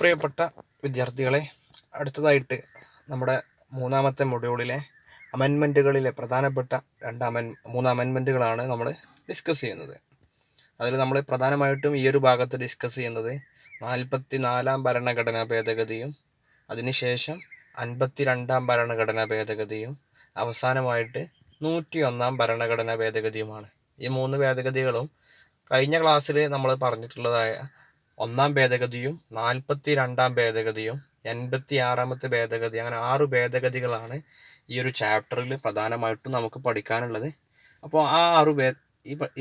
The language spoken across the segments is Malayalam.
പ്രിയപ്പെട്ട വിദ്യാർത്ഥികളെ, അടുത്തതായിട്ട് നമ്മുടെ മൂന്നാമത്തെ മൊഡ്യൂളിലെ അമെൻമെൻറ്റുകളിലെ പ്രധാനപ്പെട്ട മൂന്ന് അമെൻമെൻറ്റുകളാണ് നമ്മൾ ഡിസ്കസ് ചെയ്യുന്നത്. അതിൽ നമ്മൾ പ്രധാനമായിട്ടും ഈ ഒരു ഭാഗത്ത് ഡിസ്കസ് ചെയ്യുന്നത് 44-ാം ഭരണഘടനാ ഭേദഗതിയും അതിനുശേഷം 52-ാം ഭരണഘടനാ ഭേദഗതിയും അവസാനമായിട്ട് 101-ാം ഭരണഘടനാ ഭേദഗതിയുമാണ്. ഈ മൂന്ന് ഭേദഗതികളും കഴിഞ്ഞ ക്ലാസ്സിൽ നമ്മൾ പറഞ്ഞിട്ടുള്ളതായ 1-ാം ഭേദഗതിയും 42-ാം ഭേദഗതിയും 86-ാമത്തെ ഭേദഗതി, അങ്ങനെ 6 ഭേദഗതികളാണ് ഈ ഒരു ചാപ്റ്ററിൽ പ്രധാനമായിട്ടും നമുക്ക് പഠിക്കാനുള്ളത്. അപ്പോൾ ആ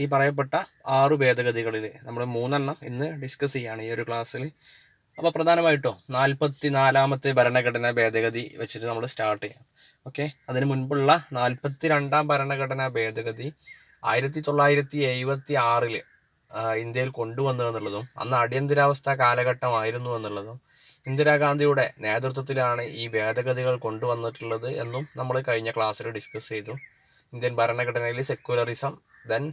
ഈ പറയപ്പെട്ട 6 ഭേദഗതികളിൽ നമ്മൾ 3 ഇന്ന് ഡിസ്കസ് ചെയ്യുകയാണ് ഈ ഒരു ക്ലാസ്സിൽ. അപ്പോൾ പ്രധാനമായിട്ടും 44-ാമത്തെ ഭരണഘടനാ ഭേദഗതി വെച്ചിട്ട് നമ്മൾ സ്റ്റാർട്ട് ചെയ്യാം. ഓക്കെ, അതിന് മുൻപുള്ള 42-ാം ഭരണഘടനാ ഭേദഗതി 1976 ഇന്ത്യയിൽ കൊണ്ടുവന്നു എന്നുള്ളതും അന്ന് അടിയന്തരാവസ്ഥ കാലഘട്ടമായിരുന്നു എന്നുള്ളതും ഇന്ദിരാഗാന്ധിയുടെ നേതൃത്വത്തിലാണ് ഈ ഭേദഗതികൾ കൊണ്ടുവന്നിട്ടുള്ളത് എന്നും നമ്മൾ കഴിഞ്ഞ ക്ലാസ്സിൽ ഡിസ്കസ് ചെയ്തു. ഇന്ത്യൻ ഭരണഘടനയിൽ സെക്യുലറിസം, ദെൻ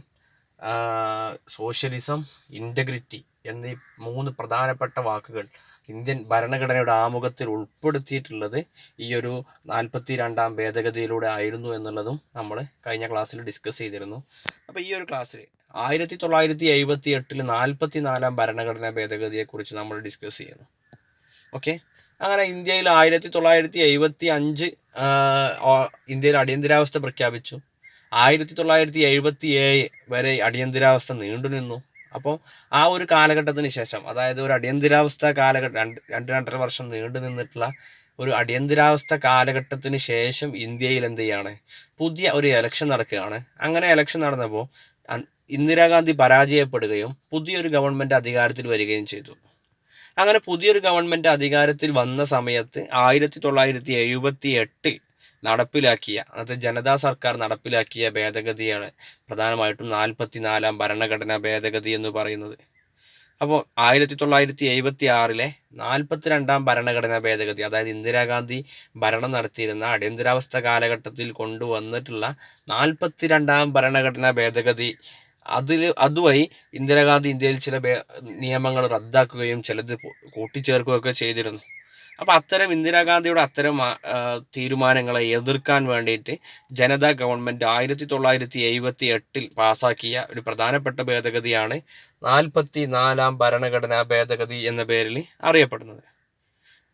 സോഷ്യലിസം, ഇൻറ്റഗ്രിറ്റി എന്നീ 3 പ്രധാനപ്പെട്ട വാക്കുകൾ ഇന്ത്യൻ ഭരണഘടനയുടെ ആമുഖത്തിൽ ഉൾപ്പെടുത്തിയിട്ടുള്ളത് ഈ ഒരു 42-ാം ഭേദഗതിയിലൂടെ ആയിരുന്നു എന്നുള്ളതും നമ്മൾ കഴിഞ്ഞ ക്ലാസ്സിൽ ഡിസ്കസ് ചെയ്തിരുന്നു. അപ്പോൾ ഈ ഒരു ക്ലാസ്സിൽ 1978 44-ാം ഭരണഘടനാ ഭേദഗതിയെക്കുറിച്ച് നമ്മൾ ഡിസ്കസ് ചെയ്യുന്നു. ഓക്കെ, അങ്ങനെ ഇന്ത്യയിൽ 1975 ഇന്ത്യയിൽ അടിയന്തരാവസ്ഥ പ്രഖ്യാപിച്ചു. 1977 വരെ അടിയന്തരാവസ്ഥ നീണ്ടുനിന്നു. അപ്പോൾ ആ ഒരു കാലഘട്ടത്തിന് ശേഷം, അതായത് ഒരു അടിയന്തരാവസ്ഥ കാലഘട്ടം 2-2.5 വർഷം നീണ്ടു നിന്നിട്ടുള്ള ഒരു അടിയന്തരാവസ്ഥ കാലഘട്ടത്തിന് ശേഷം ഇന്ത്യയിൽ എന്ത് ചെയ്യാണ്, പുതിയ ഒരു ഇലക്ഷൻ നടക്കുകയാണ്. അങ്ങനെ ഇലക്ഷൻ നടന്നപ്പോൾ ഇന്ദിരാഗാന്ധി പരാജയപ്പെടുകയും പുതിയൊരു ഗവൺമെൻറ് അധികാരത്തിൽ വരികയും ചെയ്തു. അങ്ങനെ പുതിയൊരു ഗവൺമെൻറ് അധികാരത്തിൽ വന്ന സമയത്ത് 1978 നടപ്പിലാക്കിയ, അതായത് ജനതാ സർക്കാർ നടപ്പിലാക്കിയ ഭേദഗതിയാണ് പ്രധാനമായിട്ടും 44-ാം ഭരണഘടനാ ഭേദഗതി എന്ന് പറയുന്നത്. അപ്പോൾ 1976 42-ാം ഭരണഘടനാ ഭേദഗതി, അതായത് ഇന്ദിരാഗാന്ധി ഭരണം നടത്തിയിരുന്ന അടിയന്തരാവസ്ഥ കാലഘട്ടത്തിൽ കൊണ്ടുവന്നിട്ടുള്ള 42-ാം ഭരണഘടനാ ഭേദഗതി, അതുവഴി ഇന്ദിരാഗാന്ധി ഇന്ത്യയിൽ ചില നിയമങ്ങൾ റദ്ദാക്കുകയും ചിലത് കൂട്ടിച്ചേർക്കുകയൊക്കെ ചെയ്തിരുന്നു. അപ്പോൾ അത്തരം ഇന്ദിരാഗാന്ധിയുടെ അത്തരം തീരുമാനങ്ങളെ എതിർക്കാൻ വേണ്ടിയിട്ട് ജനതാ ഗവൺമെൻറ് 1978 പാസാക്കിയ ഒരു പ്രധാനപ്പെട്ട ഭേദഗതിയാണ് 44-ാം ഭരണഘടനാ ഭേദഗതി എന്ന പേരിൽ അറിയപ്പെടുന്നത്.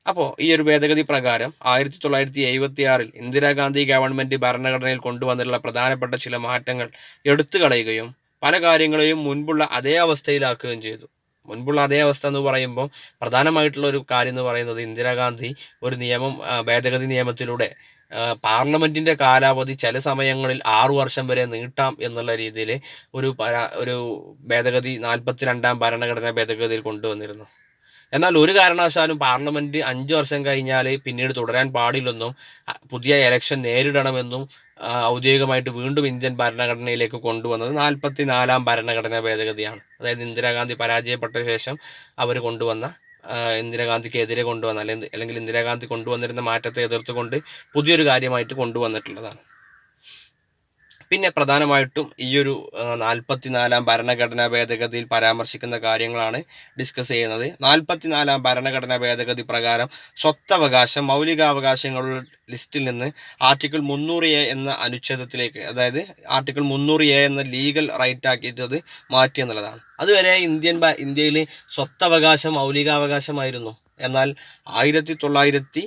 അപ്പോൾ ഈ ഒരു ഭേദഗതി പ്രകാരം 1976 ഇന്ദിരാഗാന്ധി ഗവൺമെൻറ് ഭരണഘടനയിൽ കൊണ്ടുവന്നിട്ടുള്ള പ്രധാനപ്പെട്ട ചില മാറ്റങ്ങൾ എടുത്തു കളയുകയും പല കാര്യങ്ങളെയും മുൻപുള്ള അതേ അവസ്ഥയിലാക്കുകയും ചെയ്തു. മുൻപുള്ള അതേ അവസ്ഥ എന്ന് പറയുമ്പോൾ പ്രധാനമായിട്ടുള്ള ഒരു കാര്യം എന്ന് പറയുന്നത്, ഇന്ദിരാഗാന്ധി ഒരു ഭേദഗതി നിയമത്തിലൂടെ പാർലമെൻറ്റിൻ്റെ കാലാവധി ചില സമയങ്ങളിൽ 6 വർഷം വരെ നീട്ടാം എന്നുള്ള രീതിയിൽ ഒരു ഭേദഗതി 42-ാം ഭരണഘടനാ ഭേദഗതിയിൽ കൊണ്ടുവന്നിരുന്നു. എന്നാൽ ഒരു കാരണവശാലും പാർലമെൻറ്റ് 5 വർഷം കഴിഞ്ഞാൽ പിന്നീട് തുടരാൻ പാടില്ലെന്നും പുതിയ ഇലക്ഷൻ നേരിടണമെന്നും ഔദ്യോഗികമായിട്ട് വീണ്ടും ഇന്ത്യൻ ഭരണഘടനയിലേക്ക് കൊണ്ടുവന്നത് 44-ാം ഭരണഘടനാ ഭേദഗതിയാണ്. അതായത് ഇന്ദിരാഗാന്ധി പരാജയപ്പെട്ട ശേഷം അവർ കൊണ്ടുവന്ന, ഇന്ദിരാഗാന്ധിക്കെതിരെ കൊണ്ടുവന്ന അല്ലെങ്കിൽ ഇന്ദിരാഗാന്ധി കൊണ്ടുവന്നിരുന്ന മാറ്റത്തെ എതിർത്തുകൊണ്ട് പുതിയൊരു കാര്യമായിട്ട് കൊണ്ടുവന്നിട്ടുള്ളതാണ്. പിന്നെ പ്രധാനമായിട്ടും ഈ ഒരു 44-ാം ഭരണഘടനാ ഭേദഗതിയിൽ പരാമർശിക്കുന്ന കാര്യങ്ങളാണ് ഡിസ്കസ് ചെയ്യുന്നത്. 44-ാം ഭരണഘടനാ ഭേദഗതി പ്രകാരം സ്വത്തവകാശം മൗലികാവകാശങ്ങളുടെ ലിസ്റ്റിൽ നിന്ന് ആർട്ടിക്കിൾ 300A എന്ന അനുച്ഛേദത്തിലേക്ക്, അതായത് ആർട്ടിക്കിൾ 300A എന്ന ലീഗൽ റൈറ്റ് ആക്കിയിട്ടത് മാറ്റി എന്നുള്ളതാണ്. അതുവരെ ഇന്ത്യയിൽ സ്വത്തവകാശം മൗലികാവകാശമായിരുന്നു. എന്നാൽ 1978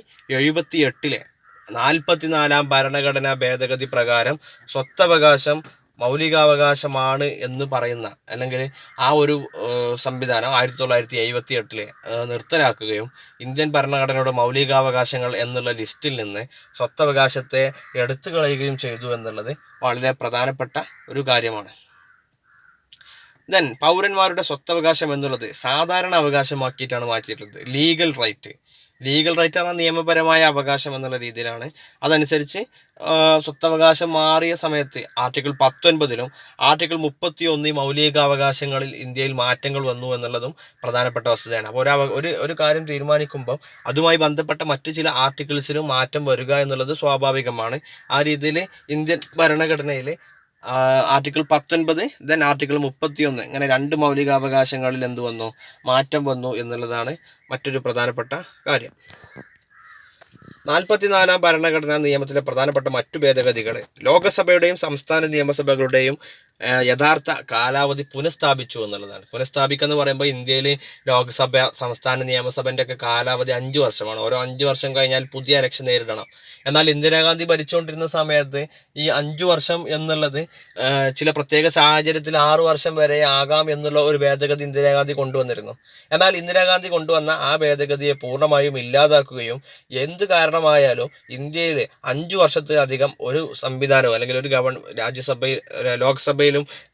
44-ാം ഭരണഘടനാ ഭേദഗതി പ്രകാരം സ്വത്തവകാശം മൗലികാവകാശമാണ് എന്ന് പറയുന്ന, അല്ലെങ്കിൽ ആ ഒരു സംവിധാനം 1978 നിർത്തലാക്കുകയും ഇന്ത്യൻ ഭരണഘടനയുടെ മൗലികാവകാശങ്ങൾ എന്നുള്ള ലിസ്റ്റിൽ നിന്ന് സ്വത്തവകാശത്തെ എടുത്തു കളയുകയും ചെയ്തു എന്നുള്ളത് വളരെ പ്രധാനപ്പെട്ട ഒരു കാര്യമാണ്. ദെൻ പൗരന്മാരുടെ സ്വത്തവകാശം എന്നുള്ളത് സാധാരണ അവകാശമാക്കിയിട്ടാണ് മാറ്റിയിട്ടുള്ളത്. ലീഗൽ റൈറ്റ് എന്ന നിയമപരമായ അവകാശം എന്നുള്ള രീതിയിലാണ്. അതനുസരിച്ച് സ്വത്തവകാശം മാറിയ സമയത്ത് ആർട്ടിക്കിൾ 19 ആർട്ടിക്കിൾ 31 മൗലികാവകാശങ്ങളിൽ ഇന്ത്യയിൽ മാറ്റങ്ങൾ വന്നു എന്നുള്ളതും പ്രധാനപ്പെട്ട വസ്തുതയാണ്. അപ്പോൾ ഒരു കാര്യം തീരുമാനിക്കുമ്പോൾ അതുമായി ബന്ധപ്പെട്ട മറ്റു ചില ആർട്ടിക്കിൾസിലും മാറ്റം വരിക എന്നുള്ളത് സ്വാഭാവികമാണ്. ആ രീതിയിൽ ഇന്ത്യൻ ഭരണഘടനയിൽ ആർട്ടിക്കിൾ 19, ദെൻ ആർട്ടിക്കിൾ 31, ഇങ്ങനെ 2 മൗലികാവകാശങ്ങളിൽ എന്ത് വന്നു, മാറ്റം വന്നു എന്നുള്ളതാണ് മറ്റൊരു പ്രധാനപ്പെട്ട കാര്യം. 44-ാം ഭരണഘടനാ നിയമത്തിലെ പ്രധാനപ്പെട്ട മറ്റു ഭേദഗതികൾ ലോകസഭയുടെയും സംസ്ഥാന നിയമസഭകളുടെയും യഥാർത്ഥ കാലാവധി പുനഃസ്ഥാപിച്ചു എന്നുള്ളതാണ്. പുനഃസ്ഥാപിക്കുക എന്ന് പറയുമ്പോൾ ഇന്ത്യയിൽ ലോക്സഭ, സംസ്ഥാന നിയമസഭൻ്റെ ഒക്കെ കാലാവധി 5 വർഷമാണ്. ഓരോ 5 വർഷം കഴിഞ്ഞാൽ പുതിയ ഇലക്ഷൻ നേരിടണം. എന്നാൽ ഇന്ദിരാഗാന്ധി ഭരിച്ചുകൊണ്ടിരുന്ന സമയത്ത് ഈ 5 വർഷം എന്നുള്ളത് ചില പ്രത്യേക സാഹചര്യത്തിൽ 6 വർഷം വരെ ആകാം എന്നുള്ള ഒരു ഭേദഗതി ഇന്ദിരാഗാന്ധി കൊണ്ടുവന്നിരുന്നു. എന്നാൽ ഇന്ദിരാഗാന്ധി കൊണ്ടുവന്ന ആ ഭേദഗതിയെ പൂർണ്ണമായും ഇല്ലാതാക്കുകയും എന്ത് കാരണമായാലും ഇന്ത്യയിൽ 5 വർഷത്തിലധികം ഒരു സംവിധാനവും അല്ലെങ്കിൽ ഒരു രാജ്യസഭയിൽ, ലോക്സഭയിലും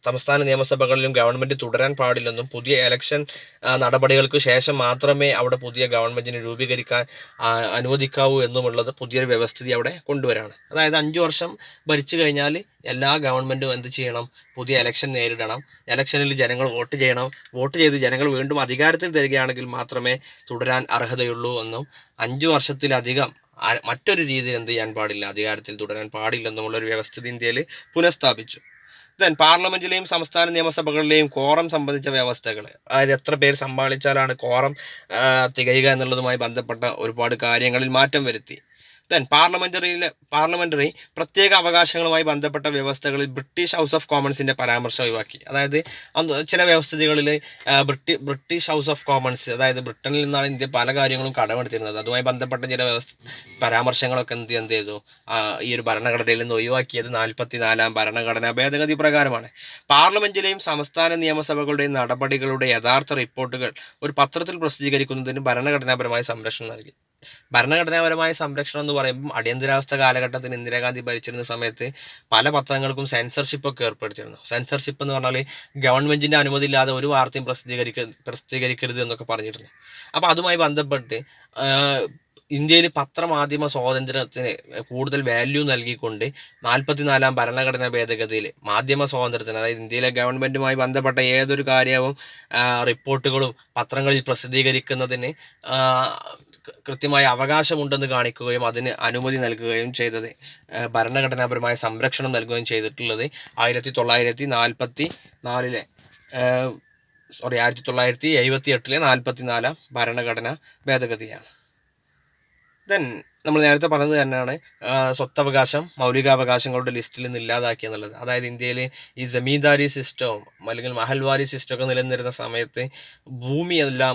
സംസ്ഥാന നിയമസഭകളിലും ഗവൺമെൻറ് തുടരാൻ പാടില്ലെന്നും പുതിയ ഇലക്ഷൻ നടപടികൾക്ക് ശേഷം മാത്രമേ അവിടെ പുതിയ ഗവൺമെൻറ്റിനെ രൂപീകരിക്കാൻ അനുവദിക്കാവൂ എന്നുമുള്ളത് പുതിയൊരു വ്യവസ്ഥിതി അവിടെ കൊണ്ടുവരാണ്. അതായത് 5 വർഷം ഭരിച്ചു കഴിഞ്ഞാൽ എല്ലാ ഗവൺമെൻറ്റും എന്ത് ചെയ്യണം, പുതിയ ഇലക്ഷൻ നേരിടണം. ഇലക്ഷനിൽ ജനങ്ങൾ വോട്ട് ചെയ്യണം. വോട്ട് ചെയ്ത് ജനങ്ങൾ വീണ്ടും അധികാരത്തിൽ തരികയാണെങ്കിൽ മാത്രമേ തുടരാൻ അർഹതയുള്ളൂ എന്നും 5 വർഷത്തിലധികം മറ്റൊരു രീതിയിൽ എന്ത് ചെയ്യാൻ പാടില്ല, അധികാരത്തിൽ തുടരാൻ പാടില്ലെന്നുമുള്ളൊരു വ്യവസ്ഥിതി ഇന്ത്യയിൽ പുനഃസ്ഥാപിച്ചു. ദെൻ പാർലമെന്റിലെയും സംസ്ഥാന നിയമസഭകളിലെയും കോറം സംബന്ധിച്ച വ്യവസ്ഥകൾ, അതായത് എത്ര പേര് സമ്മാനിച്ചാലാണ് കോറം തികയുക എന്നുള്ളതുമായി ബന്ധപ്പെട്ട ഒരുപാട് കാര്യങ്ങളിൽ മാറ്റം വരുത്തി. ദെൻ പാർലമെന്ററി പ്രത്യേക അവകാശങ്ങളുമായി ബന്ധപ്പെട്ട വ്യവസ്ഥകളിൽ ബ്രിട്ടീഷ് ഹൗസ് ഓഫ് കോമൺസിൻ്റെ പരാമർശം ഒഴിവാക്കി. അതായത് ചില വ്യവസ്ഥിതികളിൽ ബ്രിട്ടീഷ് ഹൗസ് ഓഫ് കോമൺസ്, അതായത് ബ്രിട്ടനിൽ നിന്നാണ് ഇന്ത്യ പല കാര്യങ്ങളും കടമെടുത്തിരുന്നത്. അതുമായി ബന്ധപ്പെട്ട ചില പരാമർശങ്ങളൊക്കെ എന്ത് ചെയ്തു, ഈ ഒരു ഭരണഘടനയിൽ നിന്ന് ഒഴിവാക്കിയത് 44-ാം ഭരണഘടനാ ഭേദഗതി പ്രകാരമാണ്. പാർലമെന്റിലെയും സംസ്ഥാന നിയമസഭകളുടെയും നടപടികളുടെ യഥാർത്ഥ റിപ്പോർട്ടുകൾ ഒരു പത്രത്തിൽ പ്രസിദ്ധീകരിക്കുന്നതിന് ഭരണഘടനാപരമായ സംരക്ഷണം നൽകി. ഭരണഘടനാപരമായ സംരക്ഷണം എന്ന് പറയുമ്പം അടിയന്തരാവസ്ഥ കാലഘട്ടത്തിൽ ഇന്ദിരാഗാന്ധി ഭരിച്ചിരുന്ന സമയത്ത് പല പത്രങ്ങൾക്കും സെൻസർഷിപ്പൊക്കെ ഏർപ്പെടുത്തിയിരുന്നു. സെൻസർഷിപ്പ് എന്ന് പറഞ്ഞാൽ ഗവൺമെൻറ്റിൻ്റെ അനുമതി ഇല്ലാതെ ഒരു വാർത്തയും പ്രസിദ്ധീകരിക്കരുത് എന്നൊക്കെ പറഞ്ഞിരുന്നു. അപ്പോൾ അതുമായി ബന്ധപ്പെട്ട് ഇന്ത്യയിൽ പത്രമാധ്യമ സ്വാതന്ത്ര്യത്തിന് കൂടുതൽ വാല്യൂ നൽകിക്കൊണ്ട് 44-ാം ഭരണഘടനാ ഭേദഗതിയിൽ മാധ്യമ സ്വാതന്ത്ര്യത്തിന്, അതായത് ഇന്ത്യയിലെ ഗവൺമെൻറ്റുമായി ബന്ധപ്പെട്ട ഏതൊരു കാര്യവും റിപ്പോർട്ടുകളും പത്രങ്ങളിൽ പ്രസിദ്ധീകരിക്കുന്നതിന് കൃത്യമായ അവകാശമുണ്ടെന്ന് കാണിക്കുകയും അതിന് അനുമതി നൽകുകയും ചെയ്തത്, ഭരണഘടനാപരമായ സംരക്ഷണം നൽകുകയും ചെയ്തിട്ടുള്ളത് 1978-ലെ 44-ാം ഭരണഘടനാ ഭേദഗതിയാണ്. ദെൻ നമ്മൾ നേരത്തെ പറഞ്ഞത് തന്നെയാണ് സ്വത്തവകാശം മൗലികാവകാശങ്ങളുടെ ലിസ്റ്റിൽ നിന്ന് ഇല്ലാതാക്കി എന്നുള്ളത്. അതായത് ഇന്ത്യയിൽ ഈ ജമീന്ദാരി സിസ്റ്റവും അല്ലെങ്കിൽ മഹൽവാരി സിസ്റ്റമൊക്കെ നിലനിന്നിരുന്ന സമയത്ത് ഭൂമിയെല്ലാം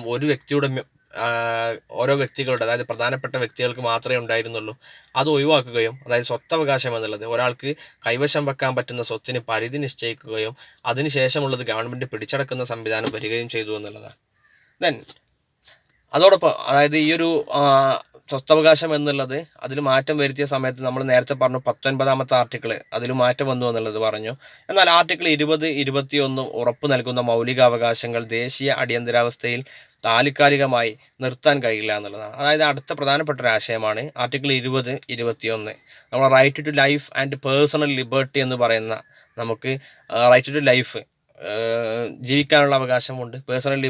ഓരോ വ്യക്തികളുടെ, അതായത് പ്രധാനപ്പെട്ട വ്യക്തികൾക്ക് മാത്രമേ ഉണ്ടായിരുന്നുള്ളൂ. അത് ഒഴിവാക്കുകയും, അതായത് സ്വത്തവകാശം എന്നുള്ളത് ഒരാൾക്ക് കൈവശം വെക്കാൻ പറ്റുന്ന സ്വത്തിന് പരിധി നിശ്ചയിക്കുകയും അതിനുശേഷമുള്ളത് ഗവൺമെൻറ് പിടിച്ചടക്കുന്ന സംവിധാനം വരികയും ചെയ്തു എന്നുള്ളതാണ്. ദെൻ അതോടൊപ്പം, അതായത് ഈ ഒരു സ്വത്തവകാശം എന്നുള്ളത് അതിൽ മാറ്റം വരുത്തിയ സമയത്ത് നമ്മൾ നേരത്തെ പറഞ്ഞു 19-ാമത്തെ ആർട്ടിക്കിൾ അതിൽ മാറ്റം വന്നു എന്നുള്ളത് പറഞ്ഞു. എന്നാൽ ആർട്ടിക്കിൾ 20, 21 ഉറപ്പ് നൽകുന്ന മൗലികാവകാശങ്ങൾ ദേശീയ അടിയന്തരാവസ്ഥയിൽ താൽക്കാലികമായി നിർത്താൻ കഴിയില്ല എന്നുള്ളതാണ്. അതായത് അടുത്ത പ്രധാനപ്പെട്ട ഒരു ആശയമാണ് ആർട്ടിക്കിൾ 20, 21. നമ്മൾ right to life and personal liberty എന്ന് പറയുന്ന, നമുക്ക് റൈറ്റ് ടു ലൈഫ്, ജീവിക്കാനുള്ള അവകാശമുണ്ട്. പേഴ്സണൽ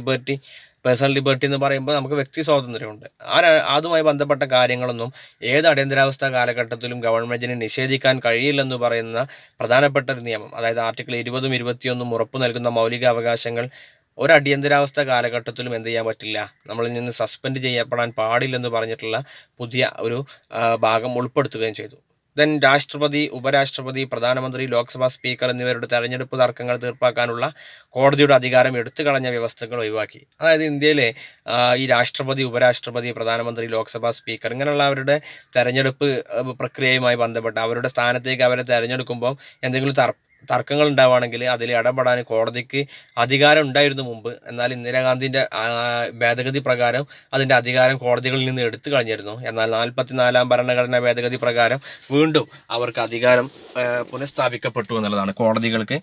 ലിബർട്ടി എന്ന് പറയുമ്പോൾ നമുക്ക് വ്യക്തി സ്വാതന്ത്ര്യമുണ്ട്. അതുമായി ബന്ധപ്പെട്ട കാര്യങ്ങളൊന്നും ഏത് അടിയന്തരാവസ്ഥ കാലഘട്ടത്തിലും ഗവൺമെൻറ്റിന് നിഷേധിക്കാൻ കഴിയില്ലെന്ന് പറയുന്ന പ്രധാനപ്പെട്ട ഒരു നിയമം, അതായത് ആർട്ടിക്കിൾ 20, 21 ഉറപ്പ് നൽകുന്ന മൗലിക അവകാശങ്ങൾ ഒരു അടിയന്തരാവസ്ഥ കാലഘട്ടത്തിലും എന്ത് ചെയ്യാൻ പറ്റില്ല, നമ്മളിൽ നിന്ന് സസ്പെൻഡ് ചെയ്യപ്പെടാൻ പാടില്ലെന്ന് പറഞ്ഞിട്ടുള്ള പുതിയ ഒരു ഭാഗം ഉൾപ്പെടുത്തുകയും ചെയ്തു. ദെൻ രാഷ്ട്രപതി, ഉപരാഷ്ട്രപതി, പ്രധാനമന്ത്രി, ലോക്സഭാ സ്പീക്കർ എന്നിവരുടെ തെരഞ്ഞെടുപ്പ് തർക്കങ്ങൾ തീർപ്പാക്കാനുള്ള കോടതിയുടെ അധികാരം എടുത്തു കളഞ്ഞ വ്യവസ്ഥകൾ ഒഴിവാക്കി. അതായത് ഇന്ത്യയിലെ ഈ രാഷ്ട്രപതി, ഉപരാഷ്ട്രപതി, പ്രധാനമന്ത്രി, ലോക്സഭാ സ്പീക്കർ ഇങ്ങനെയുള്ള അവരുടെ തെരഞ്ഞെടുപ്പ് പ്രക്രിയയുമായി ബന്ധപ്പെട്ട് അവരുടെ സ്ഥാനത്തേക്ക് അവരെ തിരഞ്ഞെടുക്കുമ്പോൾ എന്തെങ്കിലും തർക്കങ്ങൾ ഉണ്ടാവുകയാണെങ്കിൽ അതിൽ ഇടപെടാൻ കോടതിക്ക് അധികാരം ഉണ്ടായിരുന്നു മുമ്പ്. എന്നാൽ ഇന്ദിരാഗാന്ധിൻ്റെ ഭേദഗതി പ്രകാരം അതിൻ്റെ അധികാരം കോടതികളിൽ നിന്ന് എടുത്തു കളഞ്ഞിരുന്നു. എന്നാൽ 44-ാം ഭരണഘടനാ ഭേദഗതി പ്രകാരം വീണ്ടും അവർക്ക് അധികാരം പുനഃസ്ഥാപിക്കപ്പെട്ടു എന്നുള്ളതാണ്. കോടതികൾക്ക്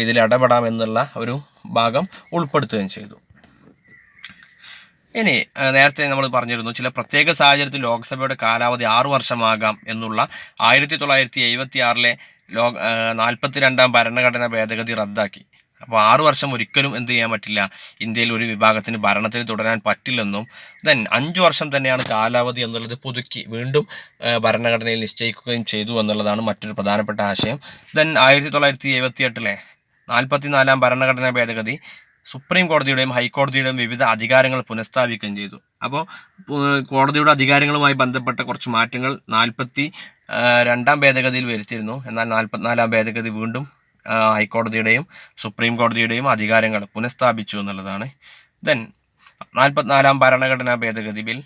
ഇതിൽ ഇടപെടാമെന്നുള്ള ഒരു ഭാഗം ഉൾപ്പെടുത്തുകയും ചെയ്തു. ഇനി നേരത്തെ നമ്മൾ പറഞ്ഞിരുന്നു, ചില പ്രത്യേക സാഹചര്യത്തിൽ ലോക്സഭയുടെ കാലാവധി 6 വർഷമാകാം എന്നുള്ള 1976-ലെ 42-ാം ഭരണഘടനാ ഭേദഗതി അപ്പോൾ 6 വർഷം ഒരിക്കലും എന്ത് ചെയ്യാൻ പറ്റില്ല, ഇന്ത്യയിൽ ഒരു വിഭാഗത്തിന് ഭരണത്തിൽ തുടരാൻ പറ്റില്ലെന്നും 5 വർഷം തന്നെയാണ് കാലാവധി എന്നുള്ളത് പുതുക്കി വീണ്ടും ഭരണഘടനയിൽ നിശ്ചയിക്കുകയും ചെയ്തു എന്നുള്ളതാണ് മറ്റൊരു പ്രധാനപ്പെട്ട ആശയം. 1978 44-ാം ഭരണഘടനാ ഭേദഗതി സുപ്രീം കോടതിയുടെയും ഹൈക്കോടതിയുടെയും വിവിധ അധികാരങ്ങൾ പുനഃസ്ഥാപിക്കുകയും ചെയ്തു. അപ്പോൾ കോടതിയുടെ അധികാരങ്ങളുമായി ബന്ധപ്പെട്ട കുറച്ച് മാറ്റങ്ങൾ 42-ാം ഭേദഗതിയിൽ വരുത്തിയിരുന്നു. എന്നാൽ 44-ാം ഭേദഗതി വീണ്ടും ഹൈക്കോടതിയുടെയും സുപ്രീം കോടതിയുടെയും അധികാരങ്ങൾ പുനഃസ്ഥാപിച്ചു എന്നുള്ളതാണ്. 44-ാം ഭരണഘടനാ ഭേദഗതി ബിൽ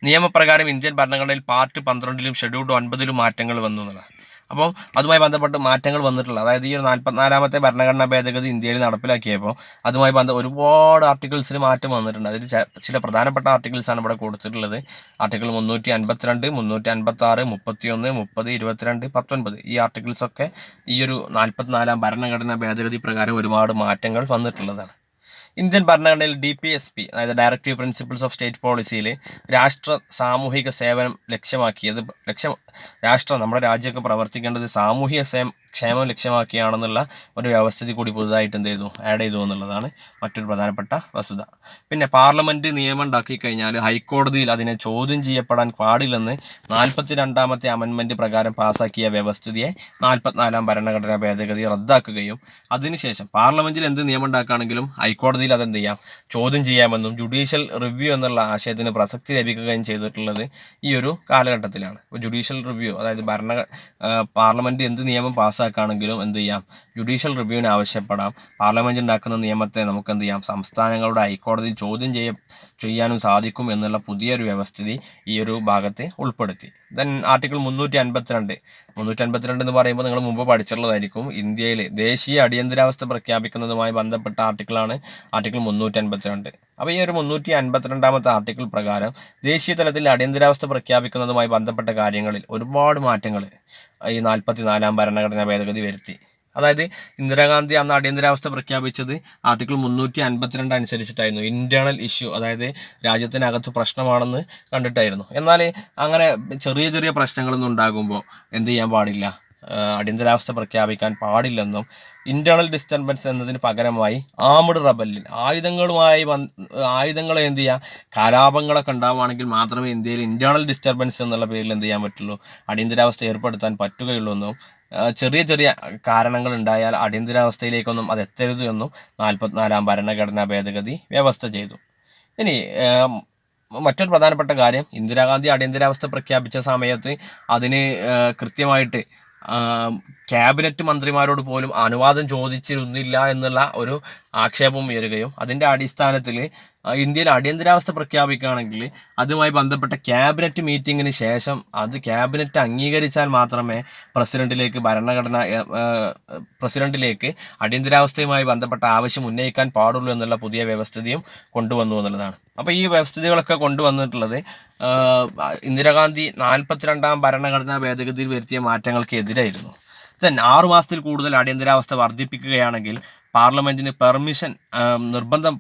നിയമപ്രകാരം ഇന്ത്യൻ ഭരണഘടനയിൽ പാർട്ട് 12-ലും ഷെഡ്യൂൾഡ് 9-ലും മാറ്റങ്ങൾ വന്നു എന്നുള്ളതാണ്. അപ്പോൾ അതുമായി ബന്ധപ്പെട്ട് മാറ്റങ്ങൾ വന്നിട്ടുള്ളത്, അതായത് ഈ ഒരു 44-ാമത്തെ ഭരണഘടനാ ഭേദഗതി ഇന്ത്യയിൽ നടപ്പിലാക്കിയപ്പോൾ അതുമായി ഒരുപാട് ആർട്ടിക്കിൾസിൽ മാറ്റം വന്നിട്ടുണ്ട്. അതിൽ ചില പ്രധാനപ്പെട്ട ആർട്ടിക്കിൾസാണ് ഇവിടെ കൊടുത്തിട്ടുള്ളത്. ആർട്ടിക്കിൾ 352, 356, 31, 30, 22, 19 ഈ ആർട്ടിക്കിൾസൊക്കെ ഈ ഒരു 44-ാം ഭരണഘടനാ ഭേദഗതി പ്രകാരം ഒരുപാട് മാറ്റങ്ങൾ വന്നിട്ടുള്ളതാണ്. ഇന്ത്യൻ ഭരണഘടനയിൽ DPSP, അതായത് ഡയറക്റ്റീവ് പ്രിൻസിപ്പിൾസ് ഓഫ് സ്റ്റേറ്റ് പോളിസിയിൽ രാഷ്ട്ര സാമൂഹിക സേവനം ലക്ഷ്യമാക്കിയത് രാഷ്ട്രം നമ്മുടെ രാജ്യമൊക്കെ പ്രവർത്തിക്കേണ്ടത് സാമൂഹിക ക്ഷേമം ലക്ഷ്യമാക്കിയാണെന്നുള്ള ഒരു വ്യവസ്ഥിതി കൂടി പുതുതായിട്ട് എന്ത് ചെയ്തു, ആഡ് ചെയ്തു എന്നുള്ളതാണ് മറ്റൊരു പ്രധാനപ്പെട്ട വസ്തുത. പിന്നെ പാർലമെൻറ്റ് നിയമം ഉണ്ടാക്കി കഴിഞ്ഞാൽ ഹൈക്കോടതിയിൽ അതിനെ ചോദ്യം ചെയ്യപ്പെടാൻ പാടില്ലെന്ന് 42-ാമത്തെ അമെൻമെൻറ്റ് പ്രകാരം പാസാക്കിയ വ്യവസ്ഥിതിയെ 44-ാം ഭരണഘടനാ ഭേദഗതി റദ്ദാക്കുകയും അതിനുശേഷം പാർലമെൻറ്റിൽ എന്ത് നിയമം ഉണ്ടാക്കുകയാണെങ്കിലും ഹൈക്കോടതിയിൽ അതെന്ത് ചെയ്യാം, ചോദ്യം ചെയ്യാമെന്നും ജുഡീഷ്യൽ റിവ്യൂ എന്നുള്ള ആശയത്തിന് പ്രസക്തി ലഭിക്കുകയും ചെയ്തിട്ടുള്ളത് ഈ ഒരു കാലഘട്ടത്തിലാണ്. ഇപ്പോൾ ജുഡീഷ്യൽ റിവ്യൂ, അതായത് പാർലമെൻറ്റ് എന്ത് നിയമം പാസ്സാക്കുകയാണെങ്കിലും എന്ത് ചെയ്യാം, ജുഡീഷ്യൽ റിവ്യൂവിന് ആവശ്യപ്പെടാം. പാർലമെൻറ്റ് ഉണ്ടാക്കുന്ന നിയമത്തെ നമുക്ക് എന്ത് ചെയ്യാം, സംസ്ഥാനങ്ങളുടെ ഹൈക്കോടതി ചോദ്യം ചെയ്യാനും സാധിക്കും എന്നുള്ള പുതിയൊരു വ്യവസ്ഥിതി ഈ ഒരു ഭാഗത്ത് ഉൾപ്പെടുത്തി. ആർട്ടിക്കിൾ 352 എന്ന് പറയുമ്പോൾ നിങ്ങൾ മുമ്പ് പഠിച്ചിട്ടുള്ളതായിരിക്കും. ഇന്ത്യയിൽ ദേശീയ അടിയന്തരാവസ്ഥ പ്രഖ്യാപിക്കുന്നതുമായി ബന്ധപ്പെട്ട ആർട്ടിക്കിളാണ് ആർട്ടിക്കിൾ 352. അപ്പോൾ ഈ ഒരു 352-ാമത്തെ ആർട്ടിക്കിൾ പ്രകാരം ദേശീയ തലത്തിൽ അടിയന്തരാവസ്ഥ പ്രഖ്യാപിക്കുന്നതുമായി ബന്ധപ്പെട്ട കാര്യങ്ങളിൽ ഒരുപാട് മാറ്റങ്ങൾ ഈ 44-ാം ഭരണഘടനാ ഭേദഗതി വരുത്തി. അതായത് ഇന്ദിരാഗാന്ധി അന്ന് അടിയന്തരാവസ്ഥ പ്രഖ്യാപിച്ചത് ആർട്ടിക്കിൾ 352 അനുസരിച്ചിട്ടായിരുന്നു. ഇൻറ്റേർണൽ ഇഷ്യൂ, അതായത് രാജ്യത്തിനകത്ത് പ്രശ്നമാണെന്ന് കണ്ടിട്ടായിരുന്നു. എന്നാൽ അങ്ങനെ ചെറിയ ചെറിയ പ്രശ്നങ്ങളൊന്നും ഉണ്ടാകുമ്പോൾ എന്ത് ചെയ്യാൻ പാടില്ല, അടിയന്തരാവസ്ഥ പ്രഖ്യാപിക്കാൻ പാടില്ലെന്നും ഇൻറ്റേർണൽ ഡിസ്റ്റർബൻസ് എന്നതിന് പകരമായി ആംഡ് റബല്യൻ, ആയുധങ്ങളെ എന്ത് ചെയ്യുക, കലാപങ്ങളൊക്കെ ഉണ്ടാവുകയാണെങ്കിൽ മാത്രമേ ഇന്ത്യയിൽ ഇൻറ്റേർണൽ ഡിസ്റ്റർബൻസ് എന്നുള്ള പേരിൽ എന്ത് ചെയ്യാൻ പറ്റുള്ളൂ, അടിയന്തരാവസ്ഥ ഏർപ്പെടുത്താൻ പറ്റുകയുള്ളൂ എന്നും ചെറിയ ചെറിയ കാരണങ്ങൾ ഉണ്ടായാൽ അടിയന്തരാവസ്ഥയിലേക്കൊന്നും അത് എത്തരുത് എന്നും 44-ാം ഭരണഘടനാ ഭേദഗതി വ്യവസ്ഥ ചെയ്തു. ഇനി മറ്റൊരു പ്രധാനപ്പെട്ട കാര്യം, ഇന്ദിരാഗാന്ധി അടിയന്തരാവസ്ഥ പ്രഖ്യാപിച്ച സമയത്ത് അതിന് കൃത്യമായിട്ട് ക്യാബിനറ്റ് മന്ത്രിമാരോട് പോലും അനുവാദം ചോദിച്ചിരുന്നില്ല എന്നുള്ള ഒരു ആക്ഷേപം ഉയരുകയും അതിൻ്റെ അടിസ്ഥാനത്തിൽ ഇന്ത്യയിൽ അടിയന്തരാവസ്ഥ പ്രഖ്യാപിക്കുകയാണെങ്കിൽ അതുമായി ബന്ധപ്പെട്ട ക്യാബിനറ്റ് മീറ്റിങ്ങിന് ശേഷം അത് ക്യാബിനറ്റ് അംഗീകരിച്ചാൽ മാത്രമേ പ്രസിഡന്റിലേക്ക് അടിയന്തരാവസ്ഥയുമായി ബന്ധപ്പെട്ട ആവശ്യം ഉന്നയിക്കാൻ പാടുള്ളൂ എന്നുള്ള പുതിയ വ്യവസ്ഥിതിയും കൊണ്ടുവന്നു എന്നുള്ളതാണ്. അപ്പോൾ ഈ വ്യവസ്ഥിതികളൊക്കെ കൊണ്ടുവന്നിട്ടുള്ളത് ഇന്ദിരാഗാന്ധി 42-ാം ഭരണഘടനാ ഭേദഗതിയിൽ വരുത്തിയ മാറ്റങ്ങൾക്ക് എതിരായിരുന്നു. 6 മാസത്തിൽ കൂടുതൽ അടിയന്തരാവസ്ഥ വർദ്ധിപ്പിക്കുകയാണെങ്കിൽ പാർലമെൻറ്റിന്